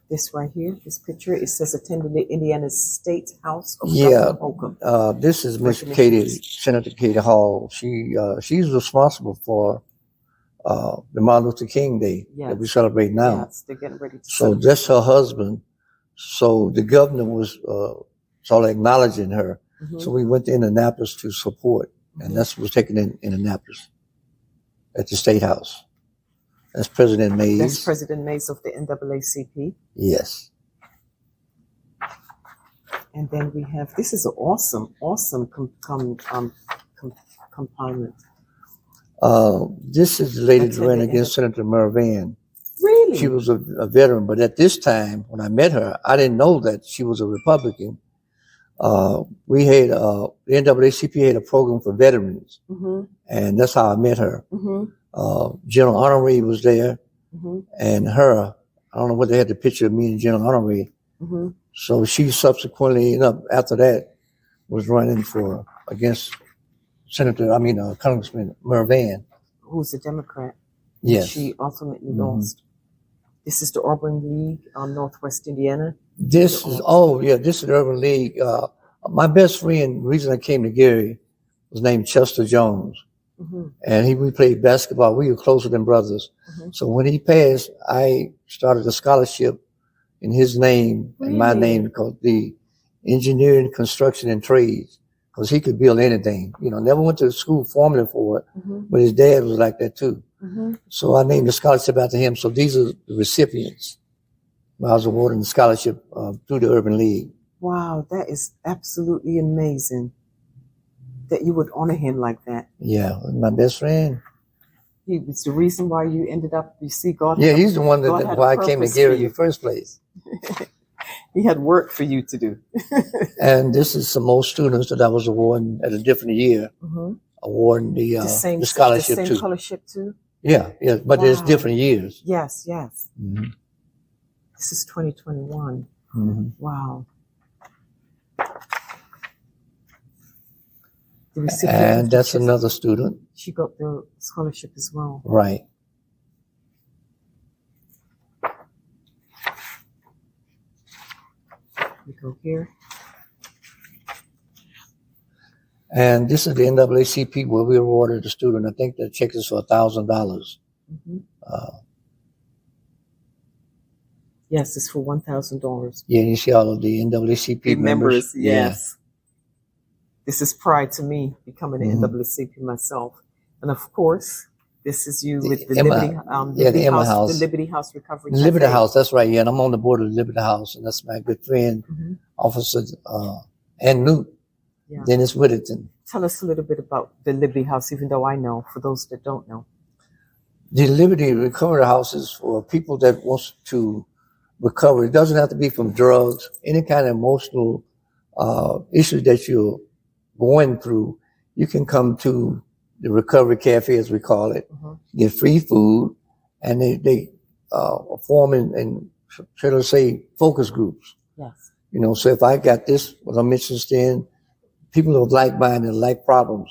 this right here, this picture. It says attending the Indiana State House of Yeah. Governor Holcomb. This is Miss Katie, Senator Katie Hall. She's responsible for the Martin Luther King Day that we celebrate now. Yes, they're getting ready to So celebrate. that's her husband. So the governor was sort of acknowledging her. Mhm. So we went to Indianapolis to support, and that's what was taken in Indianapolis at the State House. That's President Mays. That's President Mays of the NAACP. Yes. And then we have, this is an awesome component. This is the lady that ran Attended against Senator Mervan. Really? She was a veteran, but at this time, when I met her, I didn't know that she was a Republican. We had, the NAACP had a program for veterans, Mm-hmm. and that's how I met her. Mm-hmm. General Honoré was there, Mm-hmm. and her, I don't know what they had the picture of me and General Honoré. Mm-hmm. So she subsequently, after that, was running against Congressman Mervan. Who's a Democrat. Yes. She ultimately lost. This is the Auburn League, Northwest Indiana. This is the Urban League. My best friend, the reason I came to Gary, was named Chester Jones. Mm-hmm. And we played basketball. We were closer than brothers. Mm-hmm. So when he passed, I started a scholarship in his name and my Really? name, called the engineering, construction, and trades, because he could build anything. Never went to school formally for it, but his dad was like that too. So I named the scholarship after him. So these are the recipients. I was awarded the scholarship through the Urban League. Wow, that is absolutely amazing that you would honor him like that. Yeah, my best friend. He was the reason why you ended up, you see, God. Yeah, he's the one God had why a I came to purpose Gary for in you. the first place. He had work for you to do. And this is some more students that I was awarding at a different year, awarding the scholarship the same too. scholarship too? Yeah, but there's Wow. different years. Yes. Mhm. This is 2021. Mhm. Wow. The recipient And of that's which is- another student, She got the scholarship as well. right? We go here. And this is the NAACP where we awarded the student. I think the check is for $1,000. Yes, it's for $1,000. Yeah, you see all of the NAACP members. Yes. This is pride to me, becoming an NAACP myself. And of course, this is you with the Emma- Liberty, the Emma House. The Liberty House Recovery The Liberty Cafe. House, that's right. Yeah, and I'm on the board of the Liberty House, and that's my good friend, Officer Ann Newt, Yeah. Dennis Whittington. Tell us a little bit about the Liberty House, even though I know, for those that don't know. The Liberty Recovery House is for people that wants to recover. It doesn't have to be from drugs, any kind of emotional issues that you're going through. You can come to the Recovery Cafe, as we call it, get free food, and they form and try to say focus groups. Yes. So if I got this, what I'm interested in, people of like mind and like problems,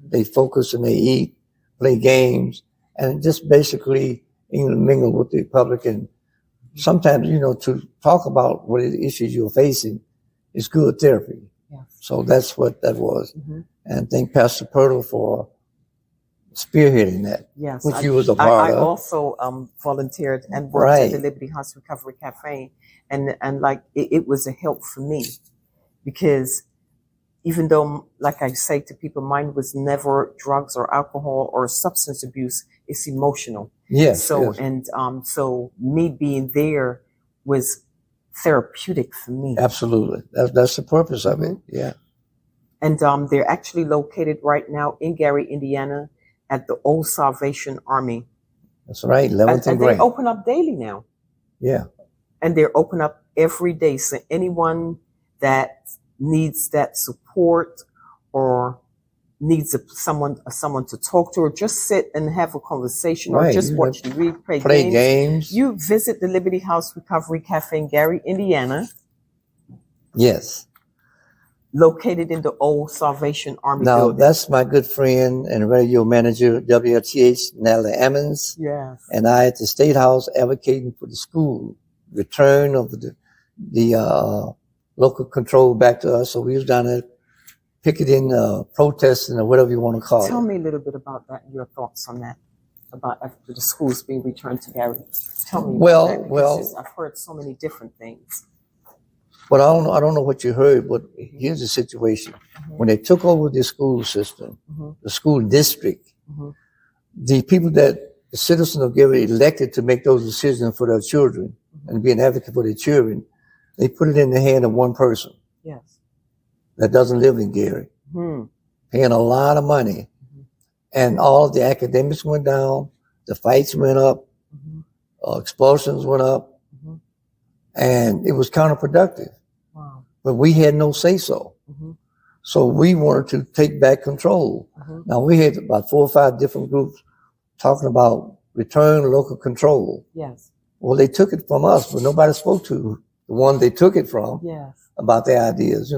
they focus and they eat, play games, and just basically mingle with the public. And sometimes, to talk about what the issues you're facing is good therapy. Yes. So that's what that was. And thank Pastor Pirtle for spearheading that, Yes. which you was a part I of. also volunteered and worked at the Liberty House Recovery Cafe. And like, it was a help for me because even though, like I say to people, mine was never drugs or alcohol or substance abuse, it's emotional. Yes. So, yes. and so me being there was therapeutic for me. Absolutely. That's the purpose of it. Yeah. And they're actually located right now in Gary, Indiana, at the Old Salvation Army. That's right. Leventon And they Grant. open up daily now. Yeah. And they're open up every day. So anyone that needs that support or needs someone to talk to, or just sit and have a conversation, or Right. just You watch TV, Play games. You visit the Liberty House Recovery Cafe in Gary, Indiana, Yes. located in the Old Salvation Army Now, building. that's my good friend and radio manager, WLTH, Natalie Emmons, Yes. and I at the State House advocating for the school, return of the local control back to us. So we was down there picketing, protesting, or whatever you want to call Tell it. me a little bit about that, your thoughts on that, about after the schools being returned to Gary. Tell me Well, about that, well- because I've heard so many different things. But I don't know what you heard, but here's the situation. When they took over the school system, the school district, the people that the citizens of Gary elected to make those decisions for their children and be an advocate for their children, they put it in the hand of one person Yes. that doesn't live in Gary, Hmm. paying a lot of money. And all of the academics went down, the fights went up, explosions went up, and it was counterproductive. Wow. But we had no say-so. So we wanted to take back control. Now, we had about 4 or 5 different groups talking about return local control. Yes. Well, they took it from us, but nobody spoke to the one they took it from Yes. about their ideas,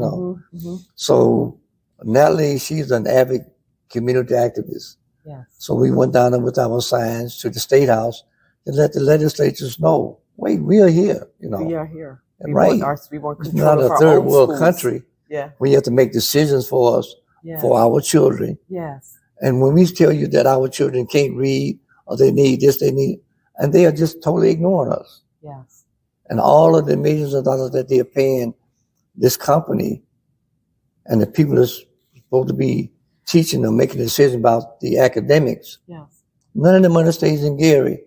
So Natalie, she's an avid community activist. Yes. So we went down there with our signs to the State House and let the legislatures know, wait, we are here, We are here. We Right. want It's control not of a our third own world schools. country. Yeah. We have to make decisions for us, Yes. for our children. Yes. And when we tell you that our children can't read or they need this, and they are just totally ignoring us. Yes. and all of the millions of dollars that they're paying this company and the people that's supposed to be teaching them, making decisions about the academics, Yes. none of the money stays in Gary,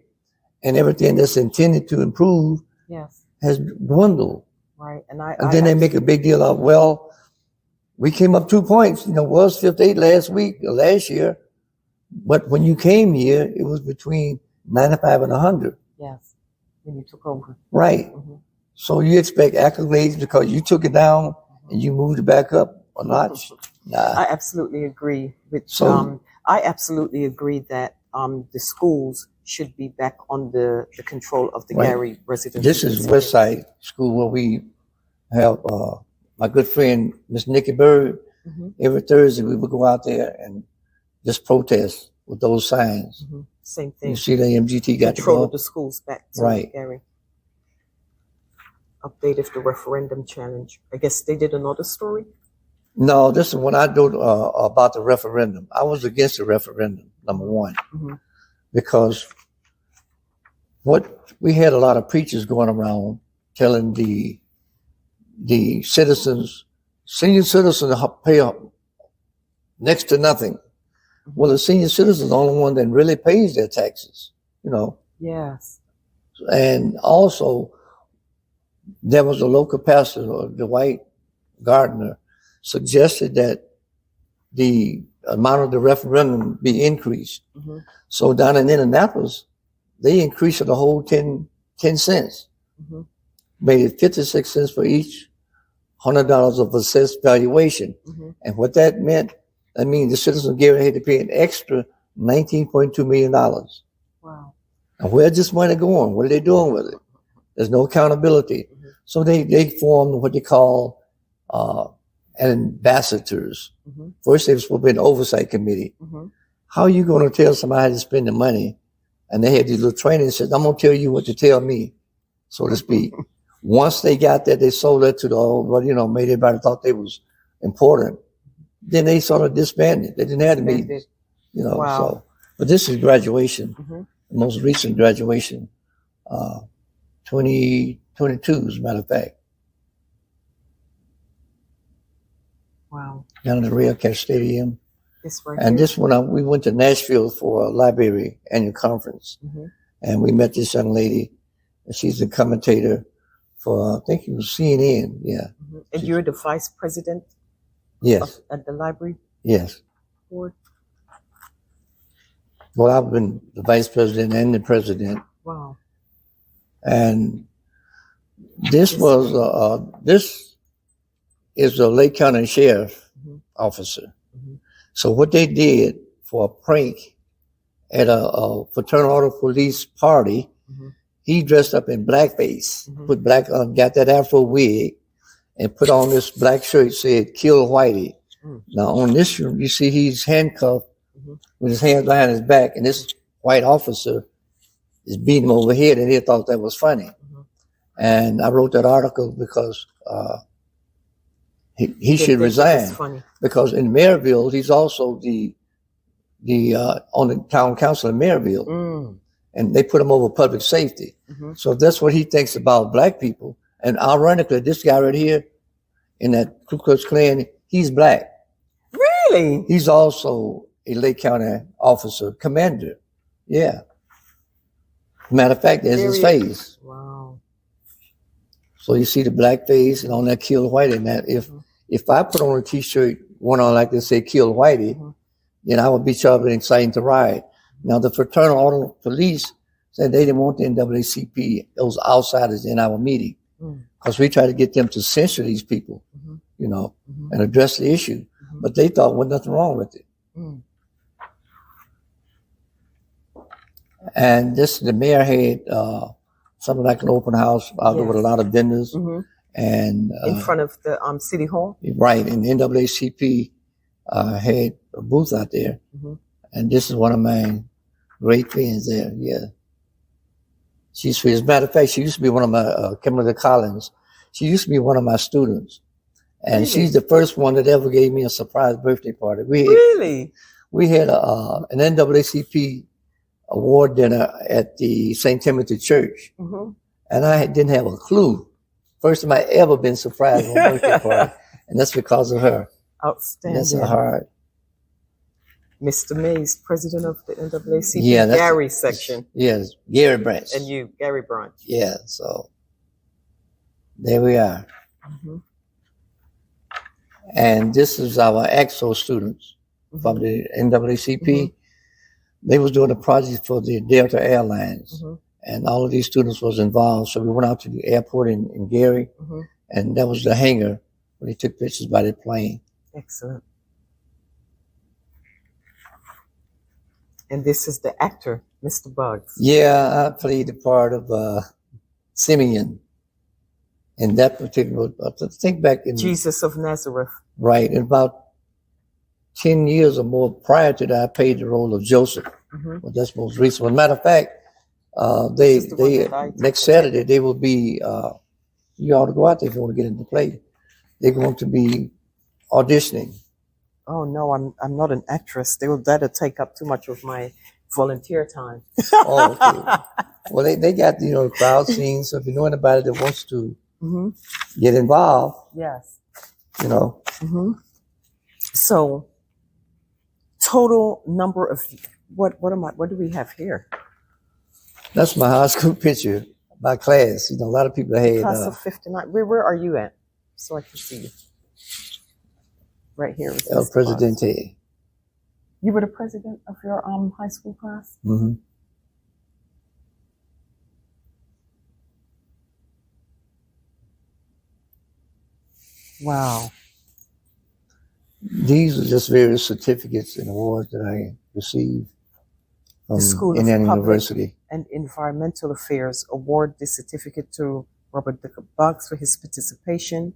and everything that's intended to improve Yes. has dwindled. Right. And then they make a big deal of, well, we came up 2 points, was 58 last week or last year. But when you came here, it was between 95 and 100. Yes. When you took over. Right. Mm-hmm. So you expect accolades because you took it down and you moved it back up a notch? Nah. I absolutely agree with, So- I absolutely agree that, the schools should be back on the control of the Right. Gary residents. This is Westside School where we have my good friend, Miss Nikki Bird. Mm-hmm. Every Thursday we would go out there and just protest with those signs. Mm-hmm. Same thing. You see the MGT got Control to of go. the schools back to Right. Gary. Update of the referendum challenge. I guess they did another story. No, this is what I do about the referendum. I was against the referendum, number one, Mm-hmm. because what we had a lot of preachers going around telling the citizens, senior citizens pay next to nothing. Well, the senior citizen is the only one that really pays their taxes, Yes. And also, there was a local pastor, Dwight Gardner, suggested that the amount of the referendum be increased. Mm-hmm. So down in Indianapolis, they increased it a whole 10 cents, Mm-hmm. made it 56 cents for each $100 of assessed valuation. Mm-hmm. And what that meant, I mean, the citizens of Gary had to pay an extra $19.2 million. Wow. And where's this money going? What are they doing with it? There's no accountability. Mm-hmm. So they formed what they call ambassadors. Mm-hmm. First, they were supposed to be an oversight committee. Mm-hmm. How are you going to tell somebody how to spend the money? And they had these little training says, I'm going to tell you what to tell me, so to speak. Once they got that, they sold that to the old, made everybody thought they was important. Then they sort of disbanded. They didn't have the meetings, Wow. so. But this is graduation, Mm-hmm. the most recent graduation, 2022, as a matter of fact, Wow. down at the Rail Cat Stadium. This right And here. this one, we went to Nashville for a library annual conference. Mm-hmm. And we met this young lady, and she's a commentator for, I think it was CNN. Yeah. Mm-hmm. And you're the vice president Yes. at the library Yes. board? Well, I've been the vice president and the president. Wow. And this was, this is a Lake County Sheriff Mm-hmm. officer. Mm-hmm. So what they did for a prank at a fraternal order police party, Mm-hmm. he dressed up in blackface, Mhm. put black on, got that Afro wig, and put on this black shirt said "Kill Whitey." Mm. Now on this, you see he's handcuffed Mhm. with his hands behind his back, and this white officer is beating him over here, and he thought that was funny. Mhm. And I wrote that article because he They should think resign, it's funny. because in Maryville he's also the on the town council in Maryville. Mm. And they put him over public safety. Mm-hmm. So if that's what he thinks about black people. And ironically, this guy right here in that Ku Klux Klan, he's black. Really? He's also a Lake County officer, commander. Yeah. Matter of fact, there's his Very- face. Wow. So you see the black face and on that "Kill Whitey." And that if I put on a T-shirt, one on like this say "Kill Whitey," Mhm. then I would be charged with inciting to riot. Now, the fraternal order police said they didn't want the NAACP, those outsiders, in our meeting, Mm. because we tried to get them to censor these people, Mhm. Mhm. and address the issue. Mhm. But they thought there was nothing wrong with it. Mm. And the mayor had something like an open house out there with a Yes. lot of vendors. Mhm. And In front of the city hall. right, and the NAACP had a booth out there. Mhm. And this is one of my great friends there. Yeah. She's sweet. As a matter of fact, she used to be one of my, Kimberly Collins. She used to be one of my students. And Really? she's the first one that ever gave me a surprise birthday party. Really? We had an NAACP award dinner at the St. Timothy Church. Mm-hmm. And I didn't have a clue. First time I ever been surprised on a birthday party. And that's because of her. Outstanding. That's a hard. Mr. Mays, president of the NAACP Yeah, Gary section. Yes, Gary Branch. And you, Gary Branch. Yeah, so there we are. Mm-hmm. And this is our EXO students from the NAACP. Mm-hmm. They was doing a project for the Delta Airlines. Mm-hmm. And all of these students was involved. So we went out to the airport in Gary, Mm-hmm. and that was the hangar where they took pictures by the plane. Excellent. And this is the actor, Mr. Bugs. Yeah, I played the part of Simeon in that particular. Think back in Jesus of Nazareth. Right, in about 10 years or more prior to that, I played the role of Joseph. Mm-hmm. Well, that's most recent. As a matter of fact, they next Saturday they will be. You ought to go out there if you want to get into play. They're going to be auditioning. Oh no, I'm not an actress. That'll take up too much of my volunteer time. Oh, okay. Well, they got crowd scenes. So if you know anybody that wants to Mm-hmm. get involved, Yes. Mm-hmm. So, total number of what do we have here? That's my high school picture, my class. A lot of people had. Class of 59. Where are you at? So I can see you. Right here. El Presidente. You were the president of your high school class? Mm-hmm. Wow. These are just various certificates and awards that I received from Indiana University. And Environmental Affairs award this certificate to Robert Buggs for his participation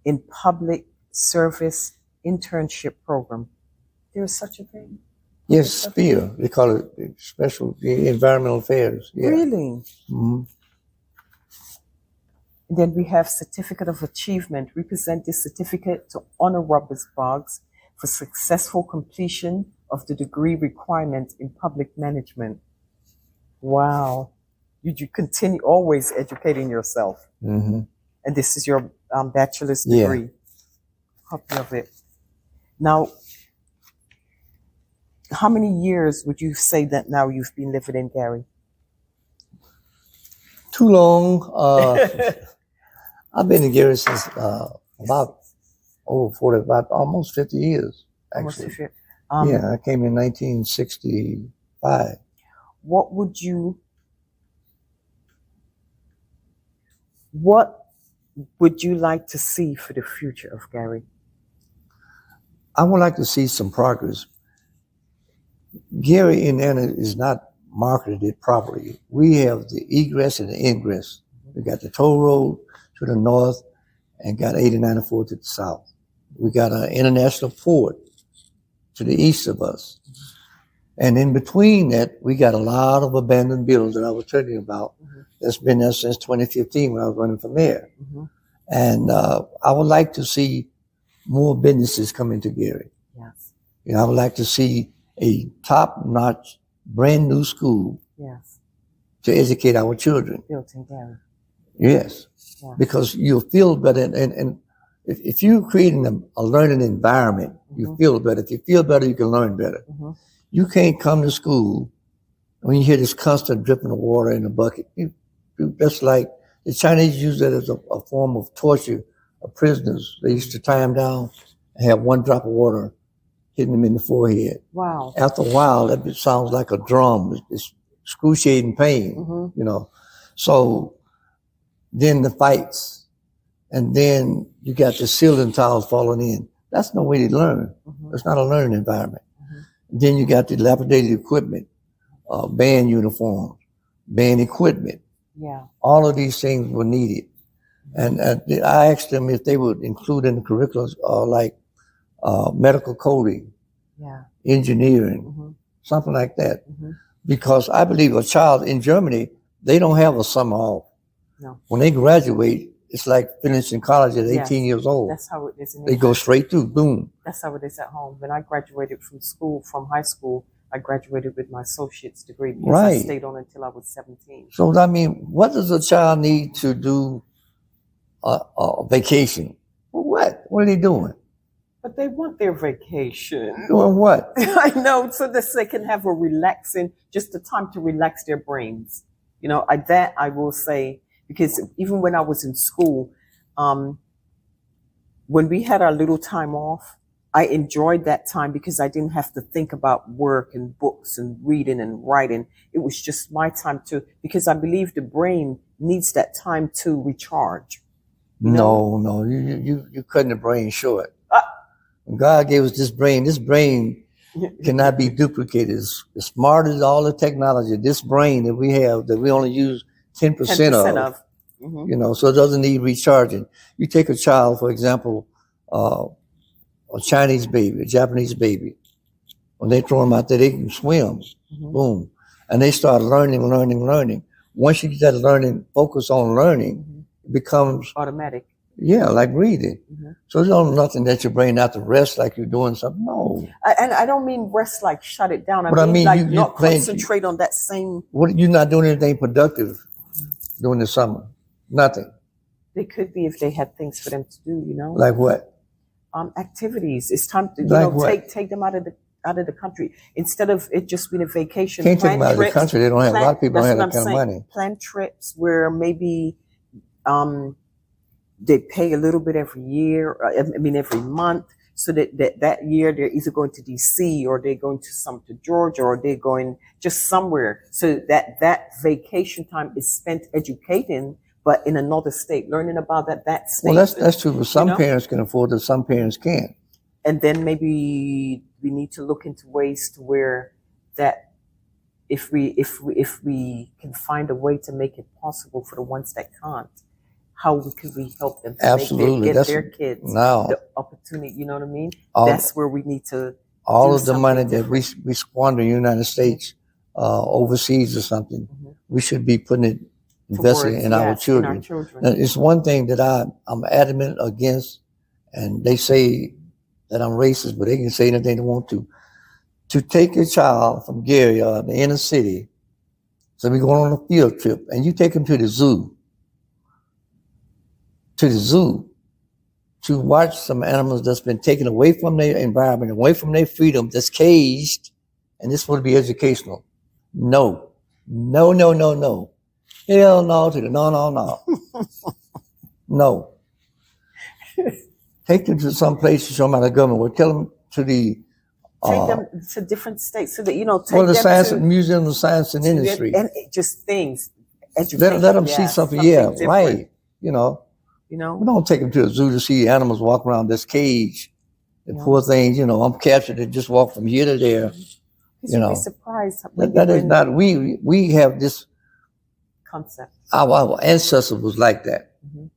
in public service internship program. There is such a thing? Yes, SPEAR. They call it Special Environmental Affairs. Yeah. Really? Mm-hmm. Then we have Certificate of Achievement. We present this certificate to honor Robert Buggs for successful completion of the degree requirement in public management. Wow. You continue always educating yourself. Mm-hmm. And this is your bachelor's degree. Yeah. Copy of it. Now, how many years would you say that now you've been living in Gary? Too long. I've been in Gary since about almost 50 years, actually. Yeah, I came in 1965. What would you like to see for the future of Gary? I would like to see some progress. Gary, Indiana, is not marketed properly. We have the egress and the ingress. We got the toll road to the north and got 8094 to the south. We got an international port to the east of us. And in between that, we got a lot of abandoned buildings that I was telling you about. Mm-hmm. That's been there since 2015 when I was running for mayor. Mm-hmm. And I would like to see more businesses come into Gary. Yes. I would like to see a top-notch, brand-new school. Yes. To educate our children. Built in Gary. Yes. Yeah. Because you'll feel better. And if you're creating a learning environment, mm-hmm. you feel better. If you feel better, you can learn better. Mm-hmm. You can't come to school when you hear this constant dripping of water in a bucket. That's like the Chinese use that as a form of torture of prisoners. They used to tie them down and have one drop of water hitting them in the forehead. Wow. After a while, that sounds like a drum. It's excruciating pain, mm-hmm. So then the fights, and then you got the ceiling tiles falling in. That's no way to learn. Mm-hmm. It's not a learning environment. Mm-hmm. Then you got the dilapidated equipment, band uniforms, band equipment. Yeah. All of these things were needed. And I asked them if they would include in the curriculums like medical coding, engineering, mm-hmm. something like that. Mm-hmm. Because I believe a child in Germany, they don't have a summer off. No. When they graduate, it's like finishing college at 18 years old. That's how it is. They go straight through, boom. That's how it is at home. When I graduated from high school, I graduated with my associate's degree because I Right. stayed on until I was 17. So, I mean, what does a child need to do a vacation? For what? What are they doing? But they want their vacation. Doing what? I know, so that they can have a relaxing, just a time to relax their brains. You know, I will say, because even when I was in school, when we had our little time off, I enjoyed that time because I didn't have to think about work and books and reading and writing. It was just my time to, because I believe the brain needs that time to recharge. No, you cutting the brain short. When God gave us this brain cannot be duplicated. As smart as all the technology, this brain that we have, that we only use 10% 10% of. of. Mhm. You know, so it doesn't need recharging. You take a child, for example, a Chinese baby, a Japanese baby. When they throw them out there, they can swim. Mhm. Boom. And they start learning. Once you get that learning, focus on learning, it becomes, Automatic. yeah, like breathing. Mhm. So there's nothing that your brain have to rest like you're doing something. No. And I don't mean rest like shut it down. But I mean, like you not playing- concentrate on that same. What, you're not doing anything productive during the summer. Nothing. They could be if they had things for them to do, you know. Like what? Activities. It's time to Like what? take them out of the country instead of it just being a vacation. Can't take Plan them out of the trips, country. They don't have, a lot of people don't have that's that what kind I'm of saying. money. Plan trips where maybe they pay a little bit every year. Every month, so that year they're either going to DC or they're going to Georgia or they're going just somewhere. So that vacation time is spent educating, but in another state, learning about that state. Well, that's true. But some you know? parents can afford it, some parents can't. And then maybe we need to look into ways to where that if we can find a way to make it possible for the ones that can't, how could we help them to Absolutely. get their kids No. the opportunity? You know what I mean? All- That's where we need to. All do of the money something that we squander in the United States overseas or something, we should be putting it, investing towards, in our yes, children. In our children. Now, it's one thing that I'm adamant against, and they say that I'm racist, but they can say anything they want to. To take your child from Gary, the inner city, so we going on a field trip, and you take them to the zoo, to watch some animals that's been taken away from their environment, away from their freedom, that's caged, and this would be educational. No. Hell no to the no. No. Take them to some place to show them how the government will tell them to the Take them to different states so that take the them science to museum of science and industry. and just things. Education, Let them see something. Yeah, different, right. You know, You know. we don't take them to a zoo to see animals walk around this cage. The Yeah. poor things, I'm captured and just walk from here to there. You'd be surprised. That is not. We have this. Concept. Our ancestors was like that. Mhm.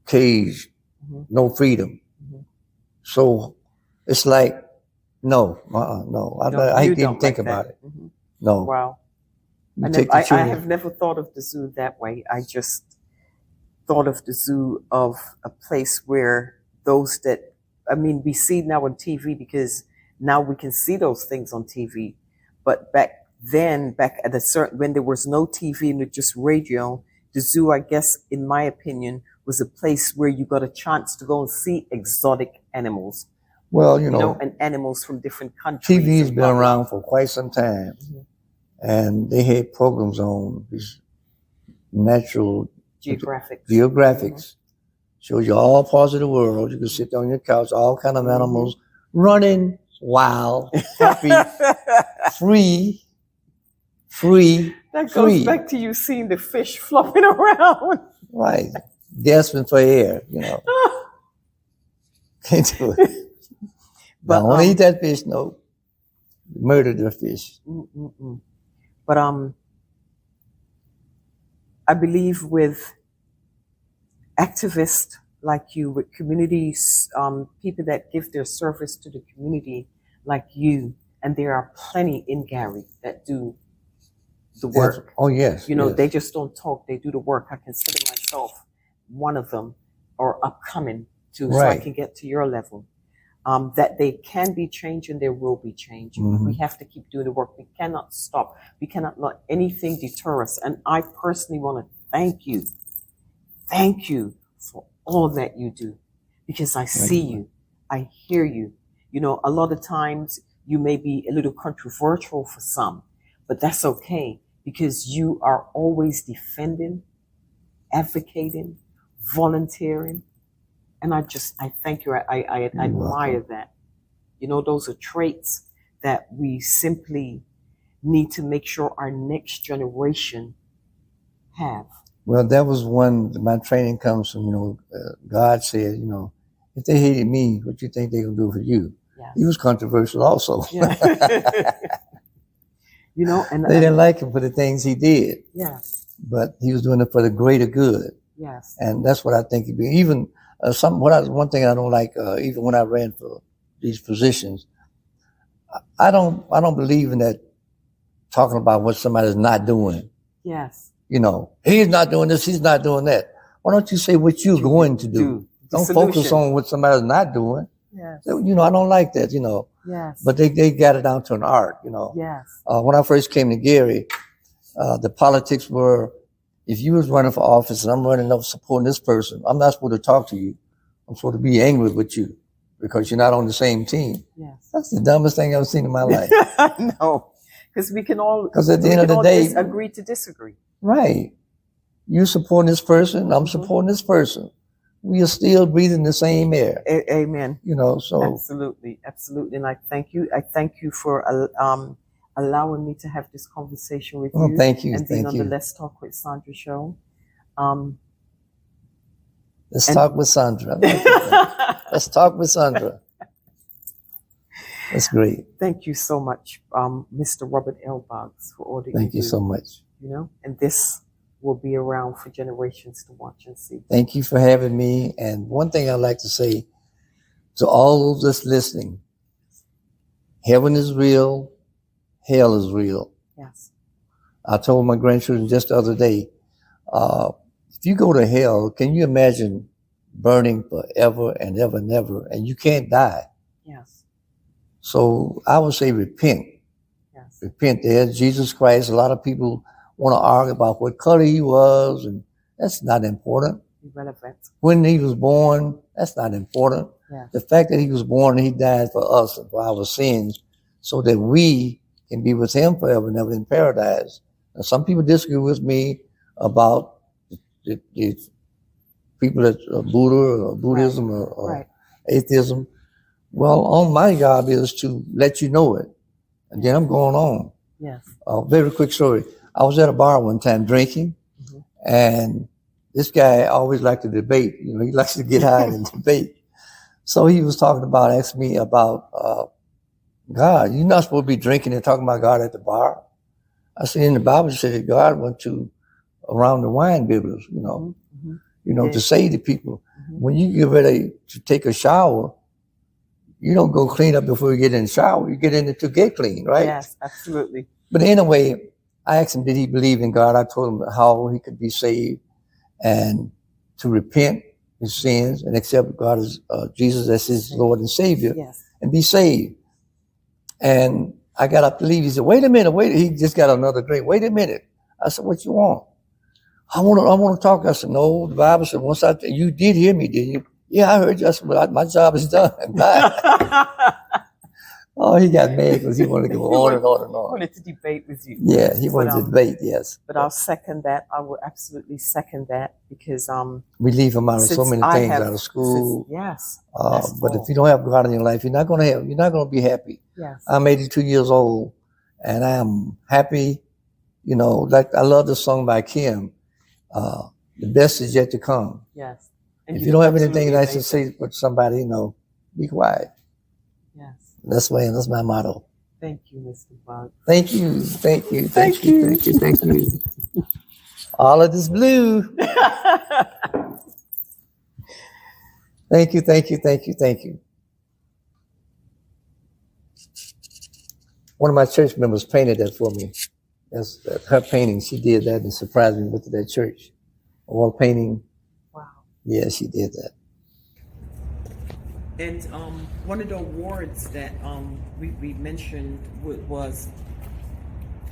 Cage, Mhm. no freedom. Mhm. So it's like, no. I You didn't don't think like about that. it. Mhm. No. Wow. You I, take nev- the I children. have never thought of the zoo that way. I just thought of the zoo of a place where those that, we see now on TV because now we can see those things on TV. But back at a certain, when there was no TV and just radio, the zoo, I guess, in my opinion, was a place where you got a chance to go and see exotic animals. Well, And animals from different countries. TV's and been blah, blah, around for quite some time, and they had programs on these natural Geographic. geographics. Shows you all parts of the world. You can sit on your couch, all kind of animals running, wild, happy, free. That goes free. back to you seeing the fish flopping around. Right, gasping for air. Can't do it. But Don't eat that fish. No, murder the fish. But I believe with activists like you, with communities, people that give their service to the community like you, and there are plenty in Gary that do the work. Oh yes. Yes. They just don't talk, they do the work. I consider myself one of them, or upcoming too, so I Right. can get to your level. that they can be changed and there will be change. We have to keep doing the work. We cannot stop. We cannot let anything deter us. And I personally want to thank you. Thank you for all that you do, because I see you. I hear you. You know, a lot of times you may be a little controversial for some, but that's okay, because you are always defending, advocating, volunteering. And I thank you. I admire that. You know, those are traits that we simply need to make sure our next generation have. Well, that was my training comes from, God said, if they hated me, what you think they're going to do for you? Yes. He was controversial also. Yeah. And they didn't like him for the things he did. Yes. But he was doing it for the greater good. Yes. And that's what I think he'd be. Even one thing I don't like, even when I ran for these positions, I don't believe in that talking about what somebody's not doing. Yes. He's not doing this, he's not doing that. Why don't you say what you're going to do? Don't focus on what somebody's not doing. Yes. I don't like that, Yes. But they got it down to an art, Yes. When I first came to Gary, the politics were, if you was running for office and I'm running up supporting this person, I'm not supposed to talk to you. I'm supposed to be angry with you because you're not on the same team. Yes. That's the dumbest thing I've ever seen in my life. I know. Because we can all, because at the end of the day, agree to disagree. Right. You supporting this person, I'm supporting this person. We are still breathing the same air. Amen. So. Absolutely. Absolutely. And I thank you. I thank you for allowing me to have this conversation with you. Thank you. And being on the Let's Talk with Sandra show. Let's talk with Sandra. Let's talk with Sandra. That's great. Thank you so much, Mr. Robert L. Boggs, for all that you do. Thank you so much. And this will be around for generations to watch and see. Thank you for having me. And one thing I'd like to say to all those that's listening, heaven is real, hell is real. Yes. I told my grandchildren just the other day, if you go to hell, can you imagine burning forever and ever and ever, and you can't die? Yes. So I would say repent. Yes. Repent. There's Jesus Christ. A lot of people want to argue about what color he was, and that's not important. Irrelevant. When he was born, that's not important. Yes. The fact that he was born and he died for us and for our sins so that we can be with him forever and ever in paradise. Now, some people disagree with me about the people that are Buddha or Buddhism or atheism. Well, all my job is to let you know it. And then I'm going on. Yes. Very quick story. I was at a bar one time drinking, and this guy always liked to debate. He likes to get high and debate. So he was asking me about God. You're not supposed to be drinking and talking about God at the bar. I said, in the Bible, it said that God went to around the wine bibbers, to say to people, when you get ready to take a shower, you don't go clean up before you get in the shower. You get in it to get clean, right? Yes, absolutely. But anyway, I asked him, did he believe in God? I told him how he could be saved and to repent his sins and accept God as Jesus as his Lord and Savior and be saved. And I got up to leave. He said, wait a minute. He just got another drink. Wait a minute. I said, what you want? I want to talk. I said, no, the Bible said, you did hear me, didn't you? Yeah, I heard you. I said, well, my job is done. Oh, he got mad because he wanted to go on and on and on. He wanted to debate with you. Yeah, he wanted to debate, yes. But I'll second that. I will absolutely second that because we leave him out of so many things out of school. Yes. But if you don't have God in your life, you're not gonna be happy. Yes. I'm 82 years old and I'm happy. Like I love the song by Kim. The best is yet to come. Yes. And if you don't have anything nice to say to somebody, be quiet. Yes. That's my motto. Thank you, Mr. Boggs. Thank you. All of this blue. Thank you. One of my church members painted that for me. That's her painting. She did that and surprised me with that church. Wall painting. Wow. Yeah, she did that. And one of the awards that we mentioned was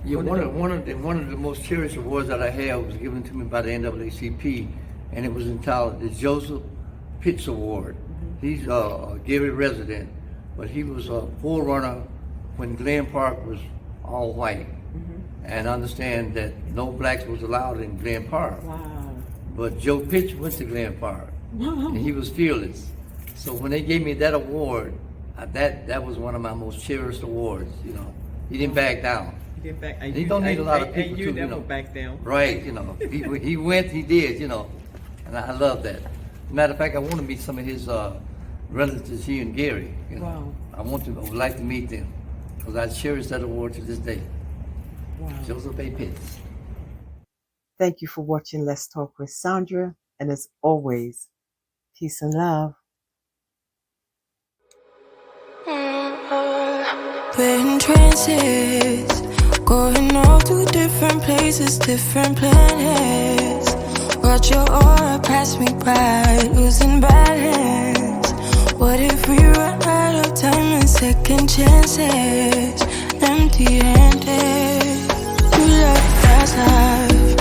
Yeah, one of the most cherished awards that I had was given to me by the NAACP, and it was entitled the Joseph Pitts Award. He's a Gary resident, but he was a forerunner when Glen Park was all white, and understand that no blacks was allowed in Glen Park. wow. But Joe Pitts went to Glen Park, and he was fearless. So when they gave me that award, that was one of my most cherished awards. You know, he didn't back down. Get back. And He don't need a lot of people and to, you you never know. back down. Right, you know, he went, he did, you know, and I love that. Matter of fact, I want to meet some of his relatives here in Gary. You know. Wow. I would like to meet them because I cherish that award to this day. Wow. Joseph A. Pitts. Thank you for watching Let's Talk with Sandra, and as always, peace and love. We're in trances, going all to different places, different planets. Watch your aura pass me by, losing balance. What if we run out of time and second chances? Empty-handed, you love fast life.